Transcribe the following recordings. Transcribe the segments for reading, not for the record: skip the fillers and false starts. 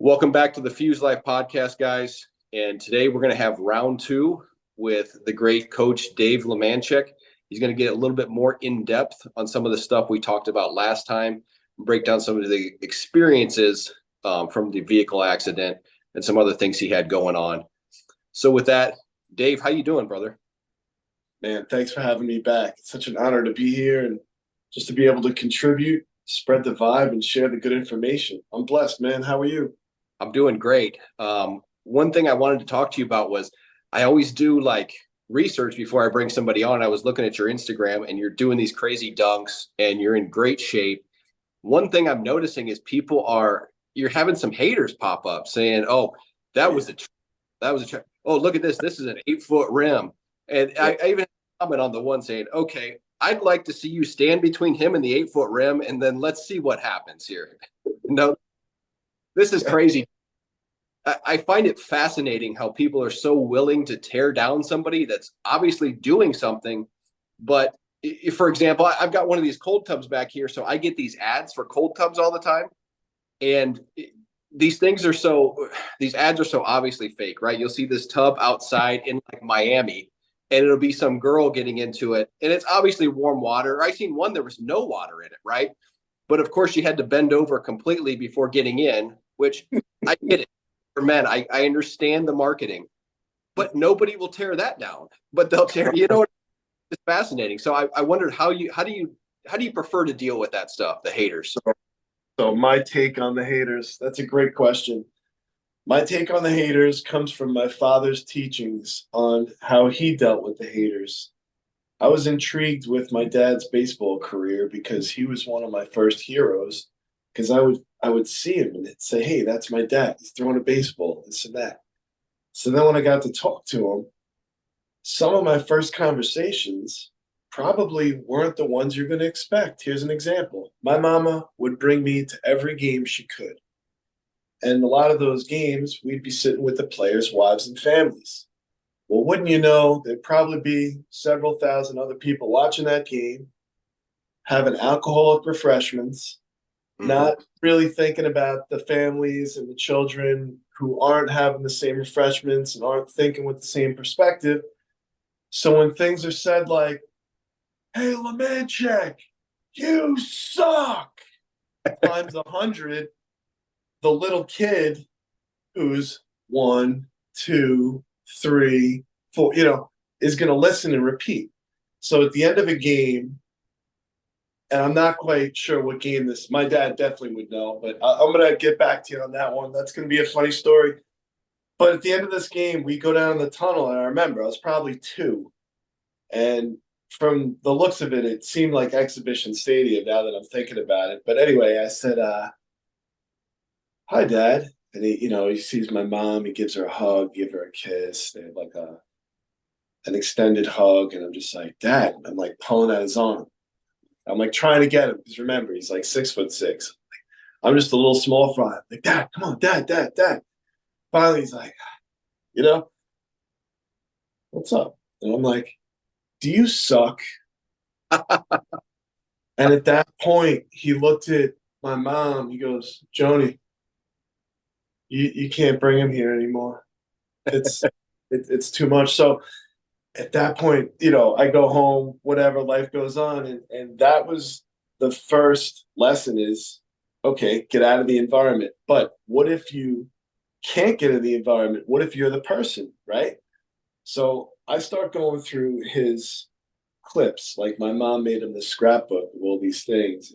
Welcome back to the Fuzed Life Podcast, guys. And today we're going to have round two with the great coach, Dave Lemanczyk. He's going to get a little bit more in depth on some of the stuff we talked about last time, break down some of the experiences from the vehicle accident and some other things he had going on. So with that, Dave, how you doing, brother? Man, thanks for having me back. It's such an honor to be here and just to be able to contribute, spread the vibe, and share the good information. I'm blessed, man. How are you? I'm doing great. One thing I wanted to talk to you about was I always do like research before I bring somebody on. I was looking at your Instagram and you're doing these crazy dunks and you're in great shape. One thing I'm noticing is you're having some haters pop up saying, "Oh, that was a oh, look at this. This is an 8-foot rim." And I even comment on the one saying, "Okay, I'd like to see you stand between him and the 8-foot rim, and then let's see what happens here." No, this is crazy. I find it fascinating how people are so willing to tear down somebody that's obviously doing something. But for example, I've got one of these cold tubs back here, so I get these ads for cold tubs all the time. And these ads are so obviously fake, right? You'll see this tub outside in like Miami, and it'll be some girl getting into it, and it's obviously warm water. I seen one, there was no water in it, right? But of course, you had to bend over completely before getting in, which I get it. For men, I understand the marketing, but nobody will tear that down. But they'll tear, it's fascinating. So I wondered how do you prefer to deal with that stuff, the haters? So my take on the haters, that's a great question. My take on the haters comes from my father's teachings on how he dealt with the haters. I was intrigued with my dad's baseball career because he was one of my first heroes. Because I would see him and say, "Hey, that's my dad. He's throwing a baseball, this and that." So then when I got to talk to him, some of my first conversations probably weren't the ones you're going to expect. Here's an example. My mama would bring me to every game she could. And a lot of those games, we'd be sitting with the players' wives and families. Well, wouldn't you know, there'd probably be several thousand other people watching that game, having alcoholic refreshments, not really thinking about the families and the children who aren't having the same refreshments and aren't thinking with the same perspective. So when things are said like, "Hey, Lemanczyk, you suck," times 100, the little kid who's 1, 2, 3, 4, is going to listen and repeat. So at the end of a game, and I'm not quite sure what game this. My dad definitely would know, but I'm gonna get back to you on that one. That's gonna be a funny story. But at the end of this game, we go down the tunnel, and I remember I was probably 2, and from the looks of it, it seemed like Exhibition Stadium. Now that I'm thinking about it, but anyway, I said, "Hi, Dad," and he sees my mom. He gives her a hug, give her a kiss. They have like an extended hug, and I'm just like, "Dad," I'm like pulling at his arm. I'm like trying to get him because remember, he's like 6'6". I'm just a little small fry. Like, "Dad, come on, Dad, Dad, Dad." Finally, he's like, "What's up?" And I'm like, "Do you suck?" And at that point, he looked at my mom. He goes, "Joni, you can't bring him here anymore. It's too much." So at that point, I go home, whatever, life goes on. And that was the first lesson is, okay, get out of the environment. But what if you can't get in the environment? What if you're the person, right? So I start going through his clips. Like my mom made him this scrapbook of all these things.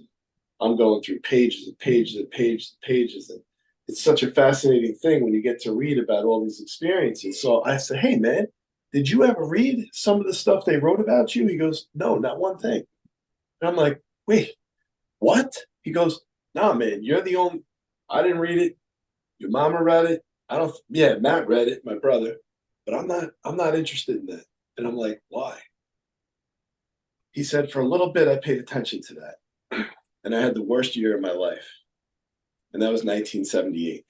I'm going through pages and pages and pages and pages. And it's such a fascinating thing when you get to read about all these experiences. So I said, "Hey, man, did you ever read some of the stuff they wrote about you?" He goes, "No, not one thing." And I'm like, "Wait, what?" He goes, "Nah, man, you're the only, I didn't read it. Your mama read it. Yeah, Matt read it, my brother, but I'm not interested in that." And I'm like, "Why?" He said, "For a little bit, I paid attention to that. And I had the worst year of my life. And that was 1978.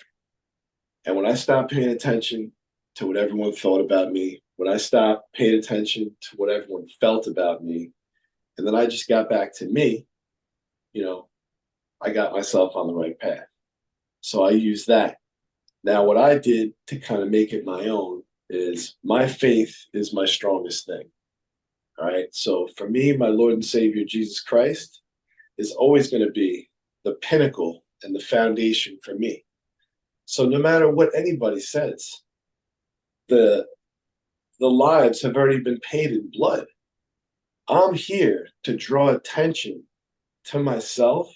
And when I stopped paying attention to what everyone thought about me, when I stopped paying attention to what everyone felt about me, and then I just got back to me, I got myself on the right path. So I use that. Now, what I did to kind of make it my own is my faith is my strongest thing. All right. So for me, my Lord and Savior, Jesus Christ, is always going to be the pinnacle and the foundation for me. So no matter what anybody says, the lives have already been paid in blood. I'm here to draw attention to myself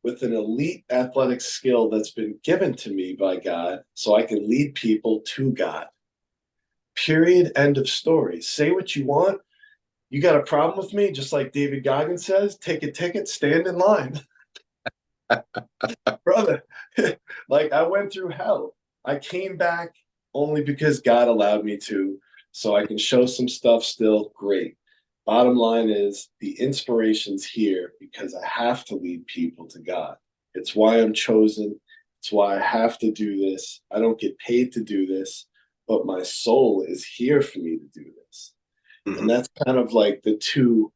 with an elite athletic skill that's been given to me by God so I can lead people to God. Period. End of story. Say what you want. You got a problem with me? Just like David Goggins says, take a ticket, stand in line. Brother, like I went through hell. I came back only because God allowed me to, so I can show some stuff still. Great. Bottom line is the inspiration's here because I have to lead people to God. It's why I'm chosen. It's why I have to do this. I don't get paid to do this, but my soul is here for me to do this. Mm-hmm. And that's kind of like the two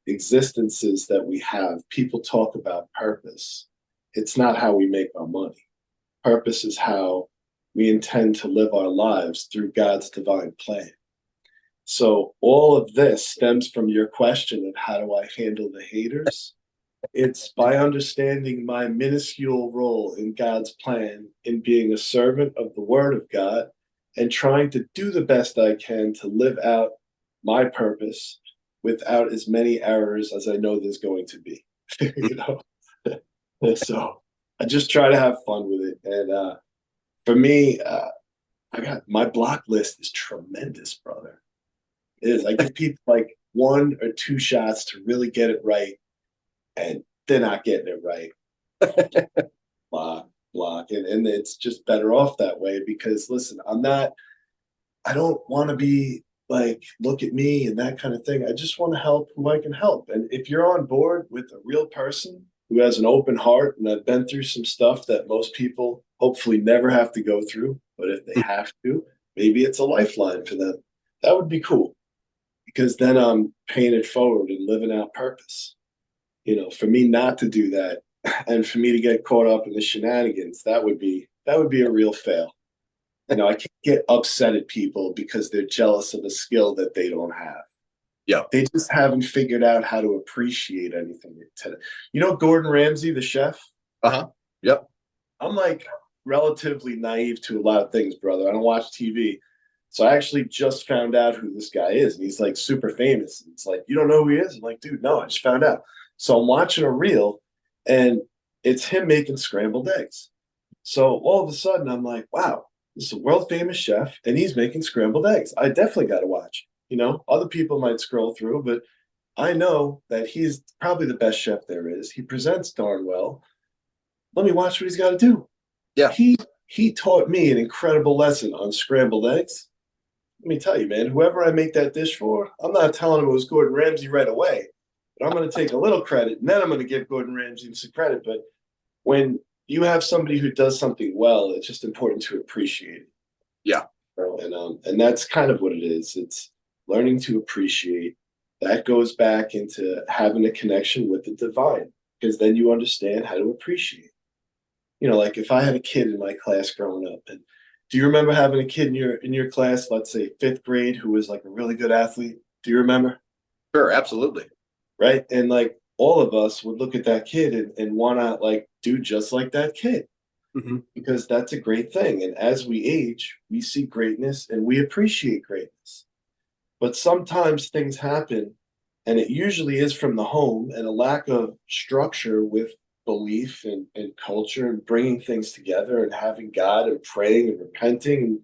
existences that we have. People talk about purpose. It's not how we make our money. Purpose is how we intend to live our lives through God's divine plan. So all of this stems from your question of how do I handle the haters? It's by understanding my minuscule role in God's plan in being a servant of the Word of God and trying to do the best I can to live out my purpose without as many errors as I know there's going to be. You know? So I just try to have fun with it. And for me, I got my block list is tremendous, brother. It is. I give people like 1 or 2 shots to really get it right, and they're not getting it right. block. And it's just better off that way because listen, I don't want to be like, look at me and that kind of thing. I just want to help who I can help. And if you're on board with a real person who has an open heart, and I've been through some stuff that most people hopefully never have to go through, but if they have to, maybe it's a lifeline for them. That would be cool because then I'm paying it forward and living out purpose. You know, for me not to do that and for me to get caught up in the shenanigans, that would be a real fail. You know, I can't get upset at people because they're jealous of a skill that they don't have. Yeah. They just haven't figured out how to appreciate anything. You know, Gordon Ramsay, the chef? Uh-huh. Yep. I'm like relatively naive to a lot of things, brother. I don't watch TV. So I actually just found out who this guy is. And he's like super famous. And it's like, you don't know who he is? I'm like, dude, no, I just found out. So I'm watching a reel and it's him making scrambled eggs. So all of a sudden I'm like, wow, this is a world famous chef and he's making scrambled eggs. I definitely got to watch. You know, other people might scroll through, but I know that he's probably the best chef there is. He presents darn well. Let me watch what he's got to do. Yeah. He taught me an incredible lesson on scrambled eggs. Let me tell you, man, whoever I make that dish for, I'm not telling him it was Gordon Ramsay right away, but I'm going to take a little credit and then I'm going to give Gordon Ramsay some credit. But when you have somebody who does something well, it's just important to appreciate it. Yeah. And that's kind of what it is. It's learning to appreciate. That goes back into having a connection with the divine, because then you understand how to appreciate. You know, like if I had a kid in my class growing up, and do you remember having a kid in your class, let's say 5th grade, who was like a really good athlete? Do you remember? Sure, absolutely. Right. And like all of us would look at that kid and want to like do just like that kid. Mm-hmm. Because that's a great thing. And as we age, we see greatness and we appreciate greatness. But sometimes things happen, and it usually is from the home and a lack of structure with belief and culture and bringing things together and having God and praying and repenting and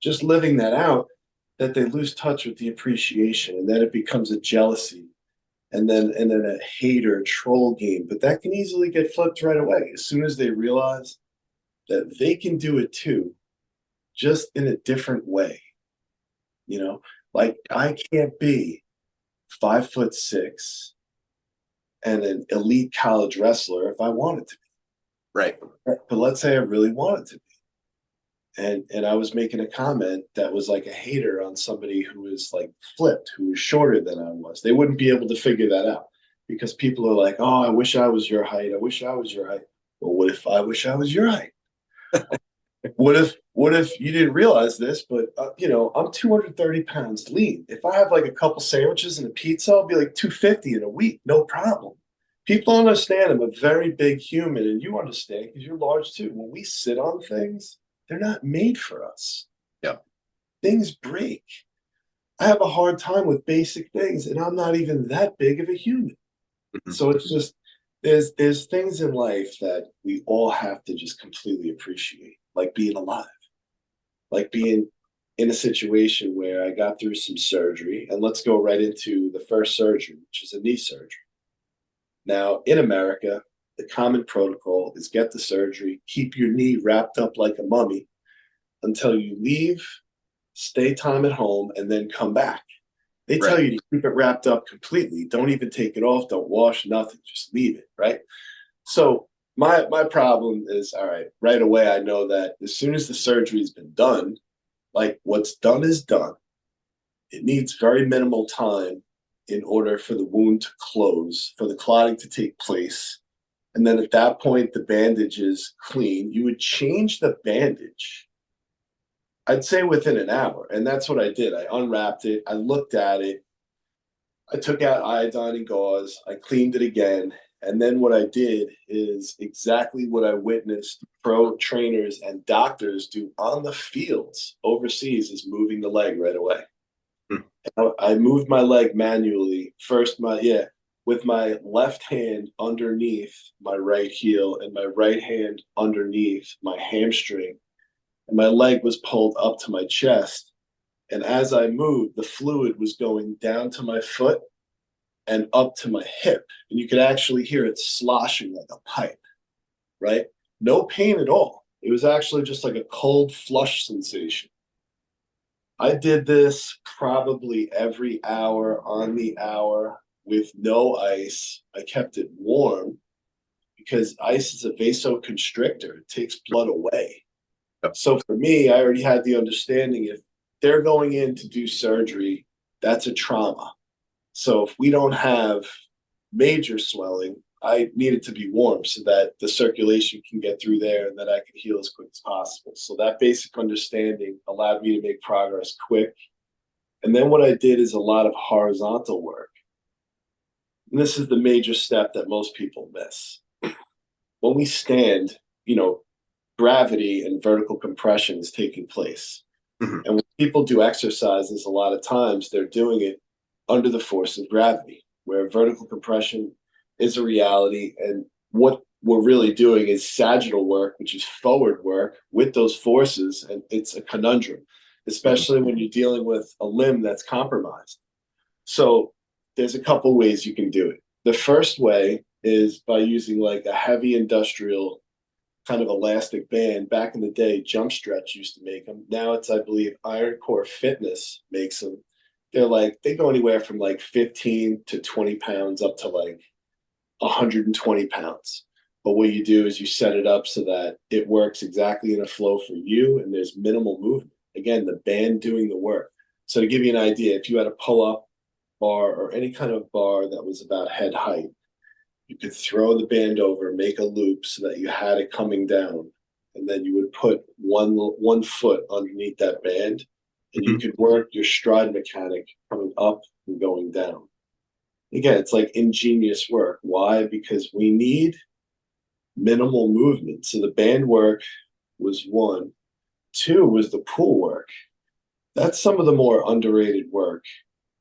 just living that out, that they lose touch with the appreciation. And then it becomes a jealousy and then a hater troll game. But that can easily get flipped right away as soon as they realize that they can do it too, just in a different way. You know, like I can't be 5'6" and an elite college wrestler if I wanted to be. Right. But let's say I really wanted to be. And I was making a comment that was like a hater on somebody who was like flipped, who was shorter than I was. They wouldn't be able to figure that out because people are like, oh, I wish I was your height. I wish I was your height. Well, what if I wish I was your height? What if you didn't realize this, but I'm 230 pounds lean. If I have like a couple sandwiches and a pizza, I'll be like 250 in a week, no problem. People don't understand I'm a very big human, and you understand because you're large too. When we sit on things, they're not made for us. Yeah. Things break. I have a hard time with basic things, and I'm not even that big of a human. Mhm. So it's just there's things in life that we all have to just completely appreciate, like being alive, like being in a situation where I got through some surgery, and let's go right into the first surgery, which is a knee surgery. Now, in America, the common protocol is get the surgery, keep your knee wrapped up like a mummy until you leave, stay time at home, and then come back. They tell Right. you to keep it wrapped up completely. Don't even take it off. Don't wash nothing. Just leave it, right? So my problem is, all right, right away, I know that as soon as the surgery's been done, like what's done is done. It needs very minimal time in order for the wound to close, for the clotting to take place. And then at that point, the bandage is clean. You would change the bandage, I'd say within an hour. And that's what I did. I unwrapped it. I looked at it. I took out iodine and gauze. I cleaned it again. And then what I did is exactly what I witnessed pro trainers and doctors do on the fields overseas is moving the leg right away. Hmm. I moved my leg manually. First, with my left hand underneath my right heel and my right hand underneath my hamstring. And my leg was pulled up to my chest. And as I moved, the fluid was going down to my foot and up to my hip. And you could actually hear it sloshing like a pipe, right? No pain at all. It was actually just like a cold flush sensation. I did this probably every hour on the hour with no ice. I kept it warm because ice is a vasoconstrictor. It takes blood away. Yep. So for me, I already had the understanding if they're going in to do surgery, that's a trauma. So if we don't have major swelling, I need it to be warm so that the circulation can get through there and that I can heal as quick as possible. So that basic understanding allowed me to make progress quick. And then what I did is a lot of horizontal work. And this is the major step that most people miss. When we stand, gravity and vertical compression is taking place. Mhm. And when people do exercises, a lot of times they're doing it under the force of gravity, where vertical compression is a reality. And what we're really doing is sagittal work, which is forward work with those forces. And it's a conundrum, especially when you're dealing with a limb that's compromised. So there's a couple ways you can do it. The first way is by using like a heavy industrial kind of elastic band. Back in the day, Jump Stretch used to make them. Now it's, I believe, Iron Core Fitness makes them. They go anywhere from like 15 to 20 pounds up to like 120 pounds. But what you do is you set it up so that it works exactly in a flow for you and there's minimal movement. Again, the band doing the work. So to give you an idea, if you had a pull-up bar or any kind of bar that was about head height, you could throw the band over, make a loop so that you had it coming down, and then you would put one foot underneath that band, and you Mhm. could work your stride mechanic coming up and going down. Again, it's like ingenious work. Why? Because we need minimal movement. So the band work was one. Two was the pool work. That's some of the more underrated work.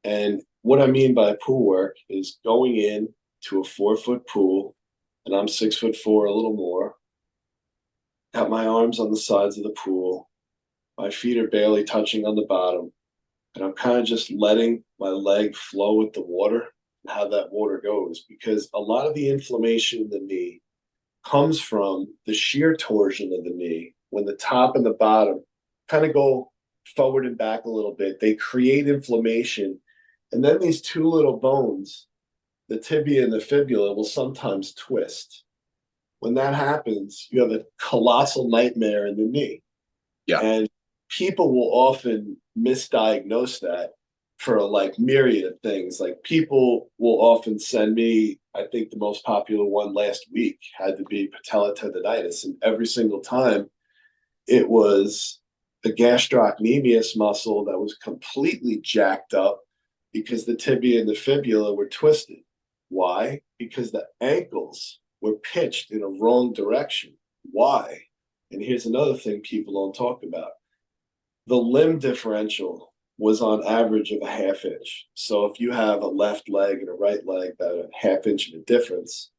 And what I mean by pool work is going in to a 4-foot pool, and I'm 6'4", a little more. Got my arms on the sides of the pool. My feet are barely touching on the bottom, and I'm kind of just letting my leg flow with the water and how that water goes. Because a lot of the inflammation in the knee comes from the shear torsion of the knee when the top and the bottom kind of go forward and back a little bit. They create inflammation, and then these two little bones, the tibia and the fibula, will sometimes twist. When that happens, you have a colossal nightmare in the knee. Yeah. And people will often misdiagnose that for a like myriad of things. Like people will often send me, I think the most popular one last week had to be patella tendonitis. And every single time It was the gastrocnemius muscle that was completely jacked up because the tibia and the fibula were twisted. Why? Because the ankles were pitched in a wrong direction. Why? And here's another thing people don't talk about. The limb differential was on average of a half inch. So if you have a left leg and a right leg that are a half inch of a difference,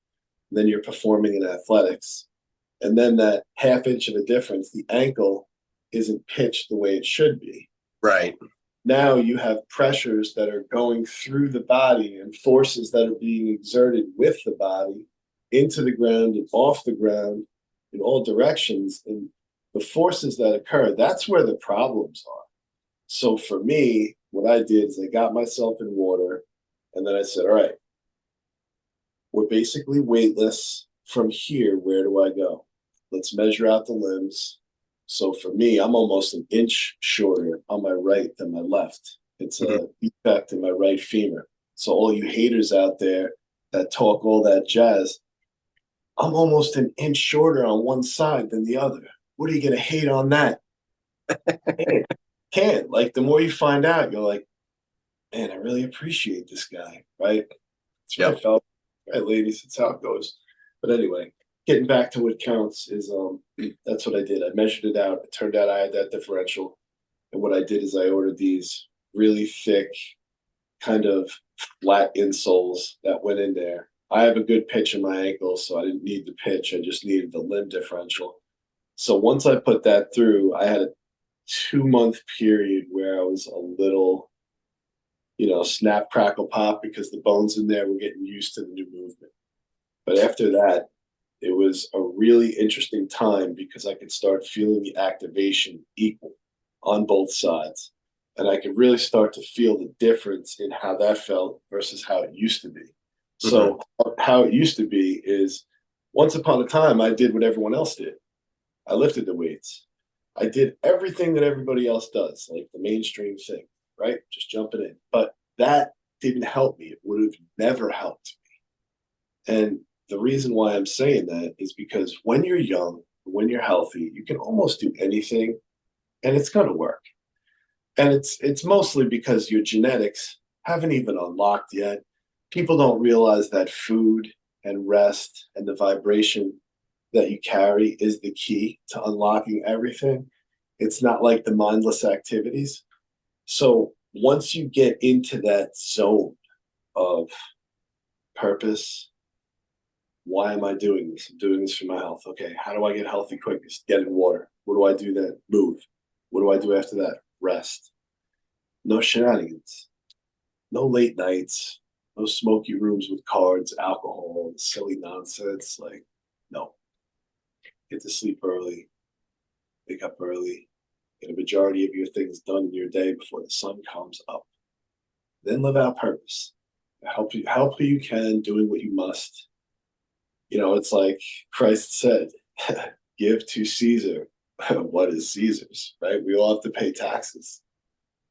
then you're performing in athletics. And then that half inch of a difference, the ankle isn't pitched the way it should be. Right. Now you have pressures that are going through the body and forces that are being exerted with the body into the ground and off the ground in all directions. And the forces that occur, that's where the problems are. So for me, what I did is I got myself in water and then I said, all right, we're basically weightless. From here, where do I go? Let's measure out the limbs. So for me, I'm almost an inch shorter on my right than my left. It's a defect in my right femur. So all you haters out there that talk all that jazz, I'm almost an inch shorter on one side than the other. What are you going to hate on that? Can't. Like, the more you find out, you're like, man, I really appreciate this guy, right? That's what I felt. Right, ladies, that's how it goes. But anyway, getting back to what counts is that's what I did. I measured it out. It turned out I had that differential. And what I did is I ordered these really thick, kind of flat insoles that went in there. I have a good pitch in my ankle, so I didn't need the pitch. I just needed the limb differential. So once I put that through, I had a 2-month period where I was a little, snap, crackle, pop, because the bones in there were getting used to the new movement. But after that, it was a really interesting time because I could start feeling the activation equal on both sides. And I could really start to feel the difference in how that felt versus how it used to be. So how it used to be is, once upon a time, I did what everyone else did. I lifted the weights. I did everything that everybody else does, like the mainstream thing, right? Just jumping in. But that didn't help me. It would have never helped me. And the reason why I'm saying that is because when you're young, when you're healthy, you can almost do anything and it's going to work. And it's mostly because your genetics haven't even unlocked yet. People don't realize that food and rest and the vibration that you carry is the key to unlocking everything. It's not like the mindless activities. So once you get into that zone of purpose, why am I doing this? I'm doing this for my health. Okay, how do I get healthy quickest? Get in water. What do I do then? Move. What do I do after that? Rest. No shenanigans. No late nights. No smoky rooms with cards, alcohol, silly nonsense. Like, no. Get to sleep early. Wake up early. Get a majority of your things done in your day before the sun comes up. Then live out purpose. Help who you can, doing what you must. It's like Christ said, give to Caesar what is Caesar's, right? We all have to pay taxes.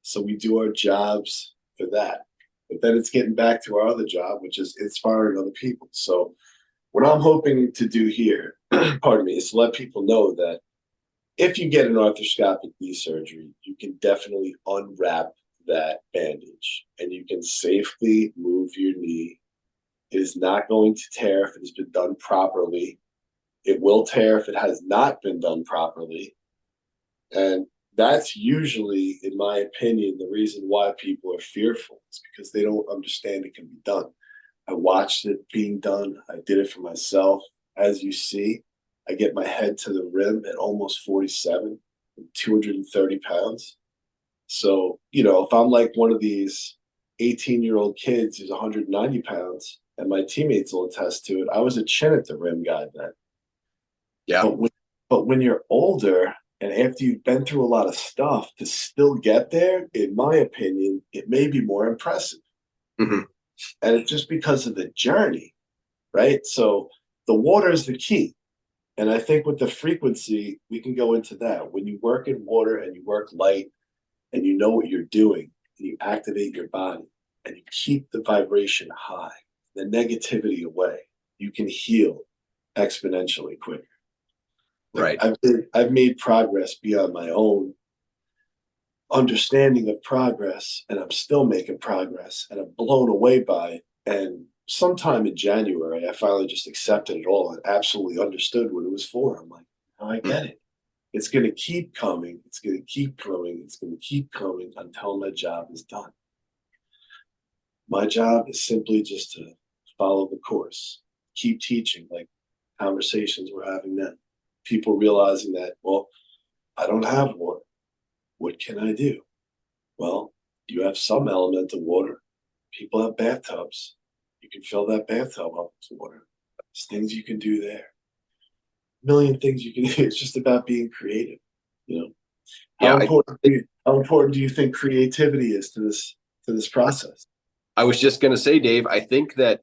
So we do our jobs for that. But then it's getting back to our other job, which is inspiring other people. So what I'm hoping to do here, pardon me, is to let people know that if you get an arthroscopic knee surgery, you can definitely unwrap that bandage and you can safely move your knee. It is not going to tear if it has been done properly. It will tear if it has not been done properly. And that's usually, in my opinion, the reason why people are fearful. It's because they don't understand it can be done. I watched it being done. I did it for myself. As you see, I get my head to the rim at almost 47, 230 pounds. So, if I'm like one of these 18-year-old kids who's 190 pounds, and my teammates will attest to it, I was a chin at the rim guy then. Yeah. But when you're older and after you've been through a lot of stuff, to still get there, in my opinion, it may be more impressive. And it's just because of the journey, right? So the water is the key. And I think with the frequency, we can go into that. When you work in water and you work light and you know what you're doing and you activate your body and you keep the vibration high, the negativity away, you can heal exponentially quicker. Like Right. I've made progress beyond my own understanding of progress, and I'm still making progress, and I'm blown away by it. And sometime in January, I finally just accepted it all and absolutely understood what it was for. I'm like, oh, I get it. It's going to keep coming. It's going to keep coming. It's going to keep coming until my job is done. My job is simply just to follow the course, keep teaching, like conversations we're having now. People realizing that, well, I don't have water. What can I do? Well, you have some element of water. People have bathtubs. You can fill that bathtub up with water. There's things you can do there. A million things you can do. It's just about being creative. You know, Yeah. how important do you think creativity is to this process? I was just going to say, Dave, I think that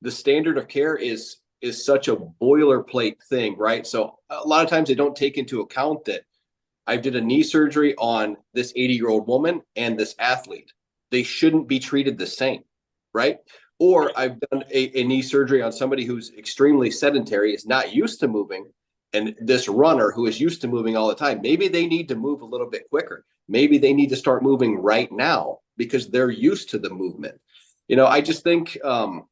the standard of care is such a boilerplate thing, right? So a lot of times they don't take into account that I did a knee surgery on this 80-year-old woman and this athlete. They shouldn't be treated the same, right? Or I've done a knee surgery on somebody who's extremely sedentary, is not used to moving, and this runner who is used to moving all the time. Maybe they need to move a little bit quicker. Maybe they need to start moving right now because they're used to the movement. I just think, and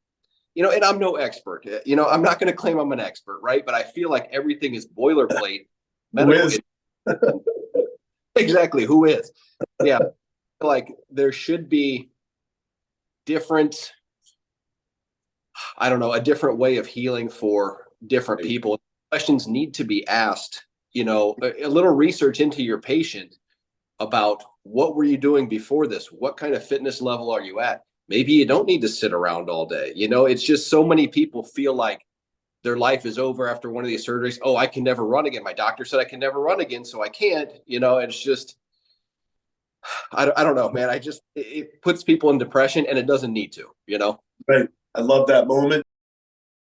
I'm no expert. I'm not going to claim I'm an expert, right? But I feel like everything is boilerplate. Who Medical. is? Exactly. Who is? Yeah. Like there should be different, I don't know, a different way of healing for different people. Questions need to be asked, a little research into your patient about what were you doing before this? What kind of fitness level are you at? Maybe you don't need to sit around all day. It's just so many people feel like their life is over after one of these surgeries. Oh, I can never run again. My doctor said I can never run again, so I can't. It's just, I don't know, man. It puts people in depression, and it doesn't need to. Right. I love that moment.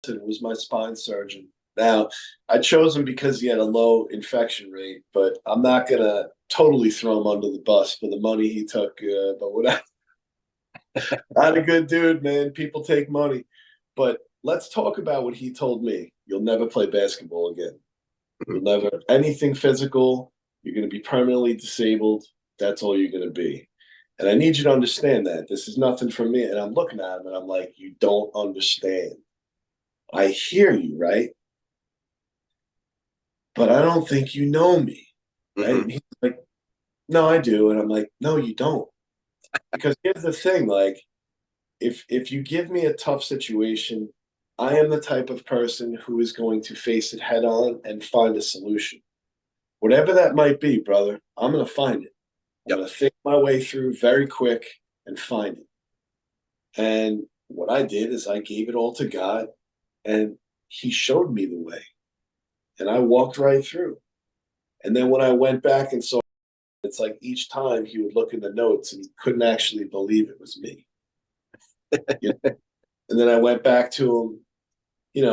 It was my spine surgeon. Now, I chose him because he had a low infection rate, but I'm not going to totally throw him under the bus for the money he took. But what not a good dude, man. People take money. But let's talk about what he told me. You'll never play basketball again. You'll never, anything physical. You're going to be permanently disabled. That's all you're going to be. And I need you to understand that. This is nothing from me. And I'm looking at him and I'm like, you don't understand. I hear you, right? But I don't think you know me. Right? Mm-hmm. And he's like, no, I do. And I'm like, no, you don't. Because here's the thing, like, if you give me a tough situation, I am the type of person who is going to face it head on and find a solution. Whatever that might be, brother, I'm going to find it. I'm going to think my way through very quick and find it. And what I did is I gave it all to God, and he showed me the way. And I walked right through. And then when I went back and saw, it's like each time he would look in the notes and he couldn't actually believe it was me. And then I went back to him,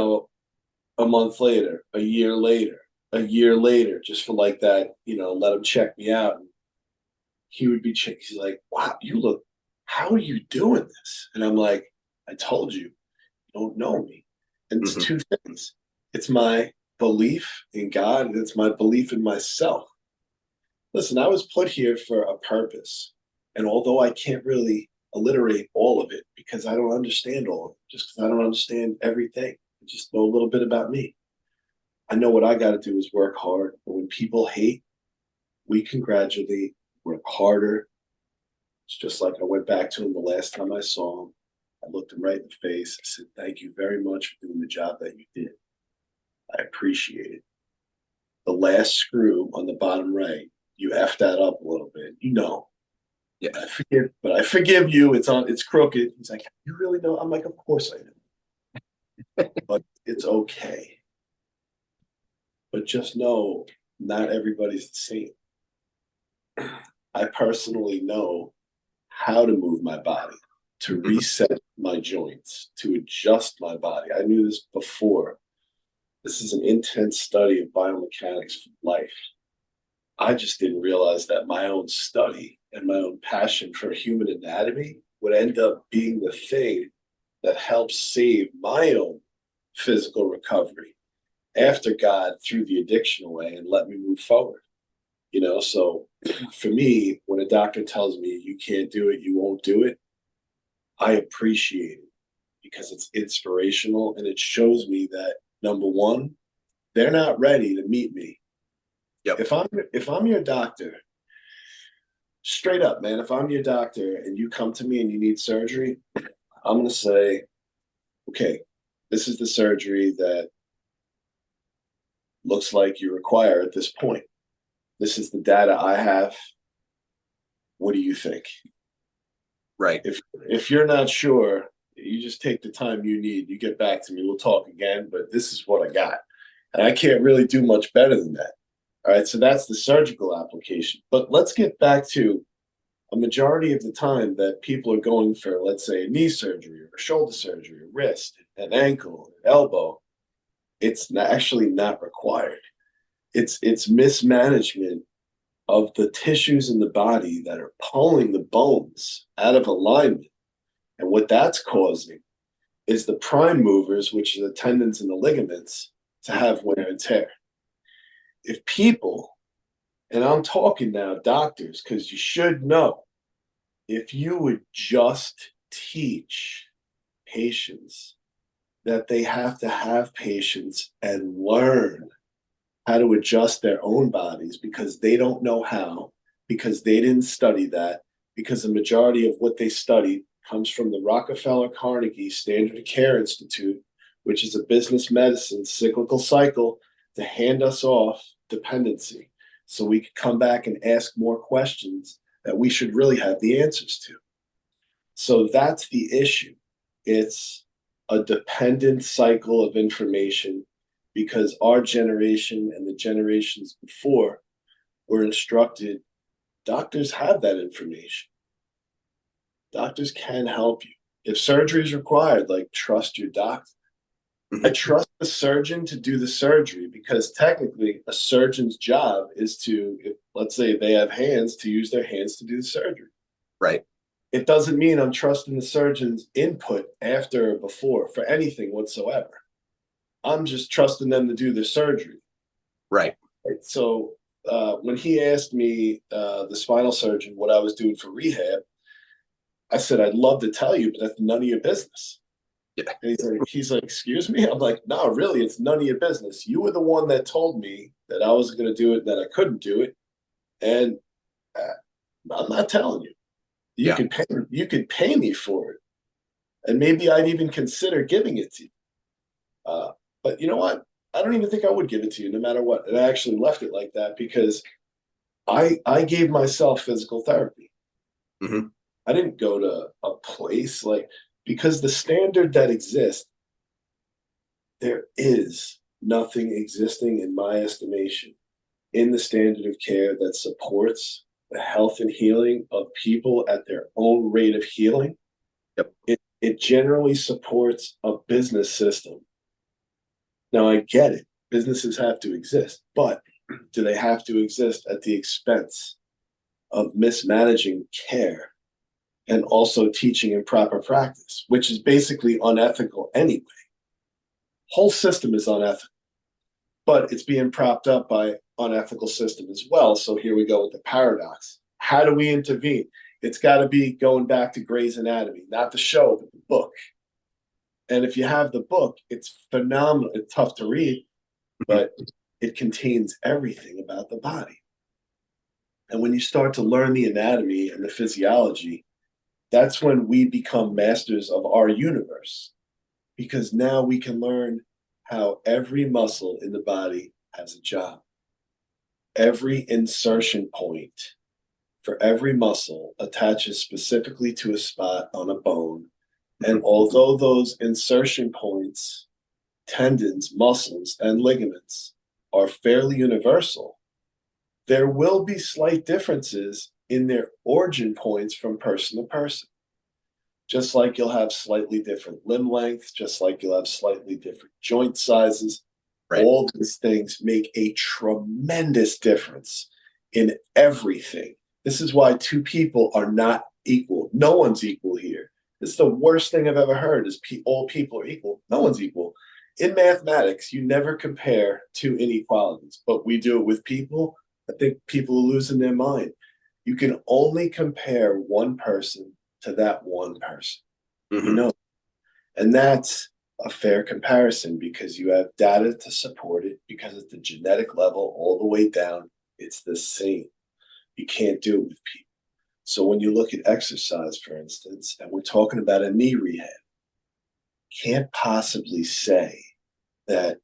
a month later, a year later, just for like that, let him check me out. And he would be he's like, wow, how are you doing this? And I'm like, I told you, you don't know me. And it's two things. It's my belief in God, and it's my belief in myself. Listen, I was put here for a purpose. And although I can't really alliterate all of it because I don't understand all of it, just because I don't understand everything, I just know a little bit about me. I know what I got to do is work hard. But when people hate, we congratulate, work harder. It's just like I went back to him the last time I saw him. I looked him right in the face. I said, thank you very much for doing the job that you did. I appreciate it. The last screw on the bottom right, you effed that up a little bit. Yeah. But I forgive you. It's crooked. He's like, you really know? I'm like, of course I know. But it's okay. But just know, not everybody's the same. I personally know how to move my body, to reset my joints, to adjust my body. I knew this before. This is an intense study of biomechanics for life. I just didn't realize that my own study and my own passion for human anatomy would end up being the thing that helps save my own physical recovery after God threw the addiction away and let me move forward. So for me, when a doctor tells me you can't do it, you won't do it, I appreciate it because it's inspirational and it shows me that, number one, they're not ready to meet me. Yep. If I'm your doctor, straight up, man, if I'm your doctor and you come to me and you need surgery, I'm going to say, okay, this is the surgery that looks like you require at this point. This is the data I have. What do you think? Right. If you're not sure, you just take the time you need. You get back to me. We'll talk again, but this is what I got. And I can't really do much better than that. All right, so that's the surgical application. But let's get back to a majority of the time that people are going for, let's say, a knee surgery or a shoulder surgery, a wrist, an ankle, an elbow. It's actually not required. It's mismanagement of the tissues in the body that are pulling the bones out of alignment. And what that's causing is the prime movers, which are the tendons and the ligaments, to have wear and tear. If people, and I'm talking now doctors, because you should know, if you would just teach patients that they have to have patience and learn how to adjust their own bodies because they don't know how, because they didn't study that, because the majority of what they studied comes from the Rockefeller Carnegie Standard of Care Institute, which is a business medicine cyclical cycle to hand us off dependency so we could come back and ask more questions that we should really have the answers to. So that's the issue. It's a dependent cycle of information because our generation and the generations before were instructed, doctors have that information. Doctors can help you. If surgery is required, like, trust your doctor. I trust the surgeon to do the surgery because technically a surgeon's job is to, if, let's say they have hands, to use their hands to do the surgery. Right. It doesn't mean I'm trusting the surgeon's input after or before for anything whatsoever. I'm just trusting them to do the surgery. Right. So when he asked me, the spinal surgeon, what I was doing for rehab, I said, I'd love to tell you, but that's none of your business. Yeah. And he's like, excuse me? I'm like, no, really, it's none of your business. You were the one that told me that I was going to do it, that I couldn't do it. And I'm not telling you. You could pay me for it. And maybe I'd even consider giving it to you. But you know what? I don't even think I would give it to you no matter what. And I actually left it like that because I gave myself physical therapy. Mm-hmm. I didn't go to a place because the standard that exists, there is nothing existing in my estimation in the standard of care that supports the health and healing of people at their own rate of healing. Yep. It generally supports a business system. Now, I get it. Businesses have to exist, but do they have to exist at the expense of mismanaging care and also teaching improper practice, which is basically unethical anyway? Whole system is unethical, but it's being propped up by unethical system as well. So here we go with the paradox. How do we intervene? It's got to be going back to Grey's Anatomy, not the show, but the book. And if you have the book, it's phenomenal. It's tough to read, but it contains everything about the body. And when you start to learn the anatomy and the physiology, that's when we become masters of our universe, because now we can learn how every muscle in the body has a job. Every insertion point for every muscle attaches specifically to a spot on a bone. And although those insertion points, tendons, muscles, and ligaments are fairly universal, there will be slight differences in their origin points from person to person. Just like you'll have slightly different limb lengths, just like you'll have slightly different joint sizes. Right. All these things make a tremendous difference in everything. This is why two people are not equal. No one's equal here. It's the worst thing I've ever heard is all people are equal. No one's equal. in mathematics, you never compare two inequalities, but we do it with people. I think people are losing their mind. You can only compare one person to that one person. Mm-hmm. You know, and that's a fair comparison because you have data to support it, because at the genetic level, all the way down, it's the same. You can't do it with people. So when you look at exercise, for instance, and we're talking about a knee rehab, can't possibly say that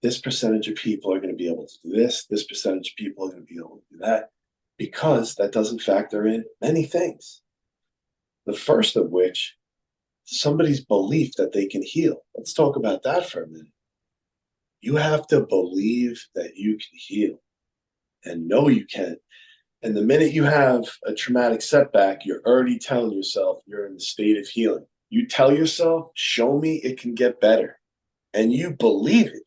this percentage of people are going to be able to do this percentage of people are going to be able to do that, because that doesn't factor in many things. The first of which, somebody's belief that they can heal. Let's talk about that for a minute. You have to believe that you can heal and know you can. And the minute you have a traumatic setback, you're already telling yourself you're in the state of healing. You tell yourself, show me it can get better. And you believe it.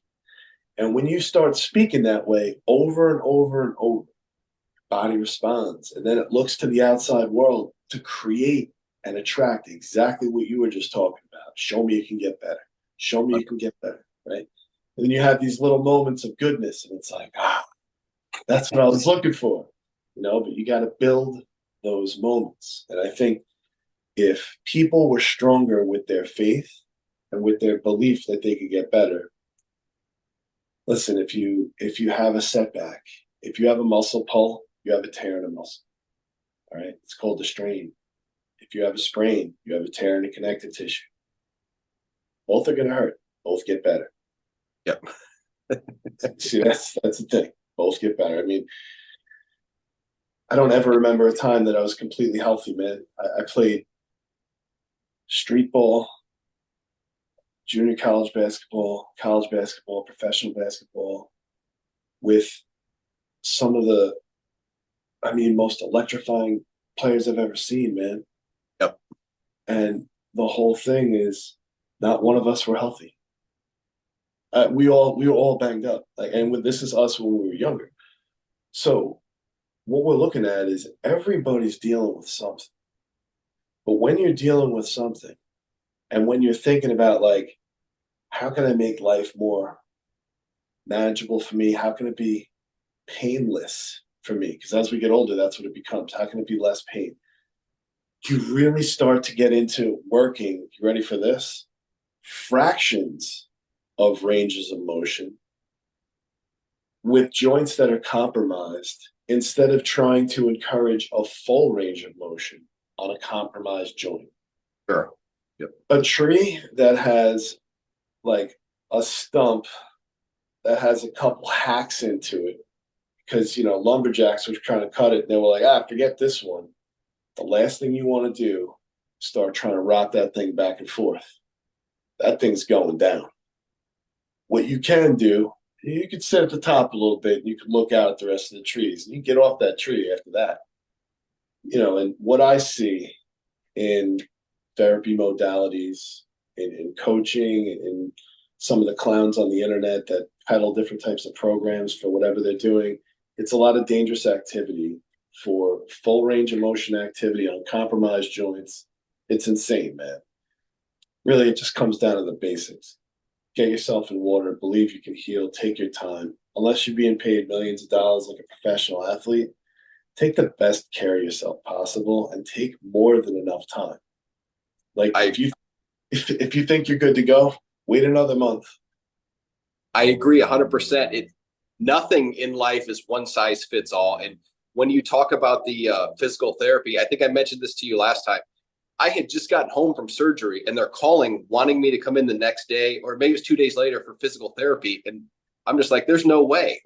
And when you start speaking that way over and over and over, body responds. And then it looks to the outside world to create and attract exactly what you were just talking about. Show me you can get better. Show me you can get better, right? And then you have these little moments of goodness, and it's like, that's what I was looking for, but you got to build those moments. And I think if people were stronger with their faith and with their belief that they could get better, listen, if you have a setback, if you have a muscle pull, you have a tear in a muscle, all right? It's called a strain. If you have a sprain, you have a tear in the connective tissue. Both are going to hurt. Both get better. Yep. See, that's the thing. Both get better. I mean, I don't ever remember a time that I was completely healthy, man. I played street ball, junior college basketball, professional basketball with some of the, most electrifying players I've ever seen, man. Yep. And the whole thing is, not one of us were healthy. We were all banged up. This is us when we were younger. So what we're looking at is everybody's dealing with something. But when you're dealing with something, and when you're thinking about how can I make life more manageable for me? How can it be painless for me? Because as we get older, that's what it becomes. How can it be less pain? You really start to get into working, you ready for this? Fractions of ranges of motion with joints that are compromised, instead of trying to encourage a full range of motion on a compromised joint. Sure. Yep. A tree that has a stump that has a couple hacks into it, because lumberjacks were trying to cut it and they were like, forget this one. The last thing you want to do is start trying to rock that thing back and forth. That thing's going down. What you can do, you could sit at the top a little bit and you could look out at the rest of the trees, and you get off that tree after that. And what I see in therapy modalities, in coaching, in some of the clowns on the internet that peddle different types of programs for whatever they're doing, it's a lot of dangerous activity for full range of motion activity on compromised joints. It's insane, man. Really, it just comes down to the basics. Get yourself in water, believe you can heal, take your time. Unless you're being paid millions of dollars like a professional athlete, take the best care of yourself possible and take more than enough time. If you think you're good to go, wait another month. I agree 100%. Nothing in life is one size fits all. And when you talk about the physical therapy, I think I mentioned this to you last time. I had just gotten home from surgery and they're calling, wanting me to come in the next day, or maybe it's 2 days later, for physical therapy. And I'm just like, there's no way.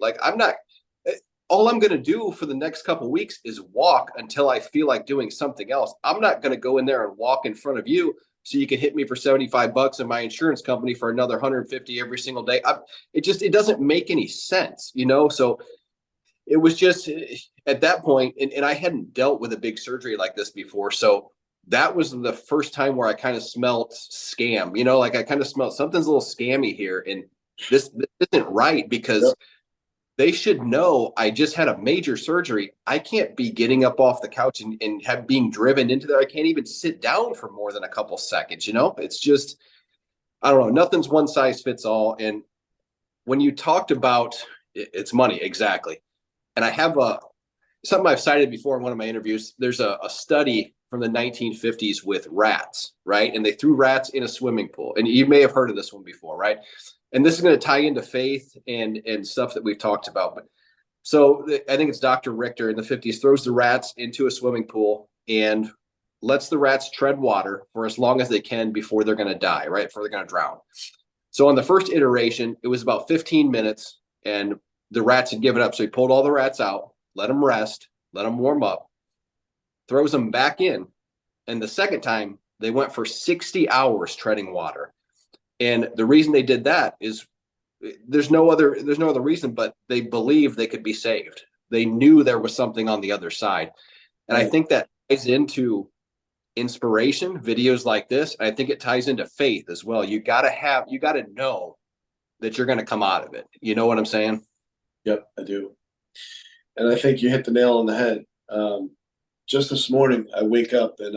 All I'm going to do for the next couple of weeks is walk until I feel like doing something else. I'm not going to go in there and walk in front of you so you can hit me for $75 and my insurance company for another 150 every single day. It doesn't make any sense, So it was just at that point, and I hadn't dealt with a big surgery like this before. So that was the first time where I kind of smelled scam, I kind of smelled something's a little scammy here. And this isn't right, because they should know I just had a major surgery. I can't be getting up off the couch and being driven into there. I can't even sit down for more than a couple seconds. It's just, I don't know, nothing's one size fits all. And when you talked about it's money, exactly. And I have something I've cited before in one of my interviews. There's a study from the 1950s with rats, right? And they threw rats in a swimming pool. And you may have heard of this one before, right? And this is going to tie into faith and stuff that we've talked about. But so I think it's Dr. Richter in the 50s throws the rats into a swimming pool and lets the rats tread water for as long as they can before they're going to die, right? Before they're going to drown. So on the first iteration, it was about 15 minutes and the rats had given up. So he pulled all the rats out, let them rest, let them warm up, throws them back in. And the second time, they went for 60 hours treading water. And the reason they did that is there's no other reason, but they believed they could be saved. They knew there was something on the other side. And I think that ties into inspiration, videos like this. I think it ties into faith as well. You got to know that you're going to come out of it. You know what I'm saying? Yep, I do. And I think you hit the nail on the head. Just this morning, I wake up and,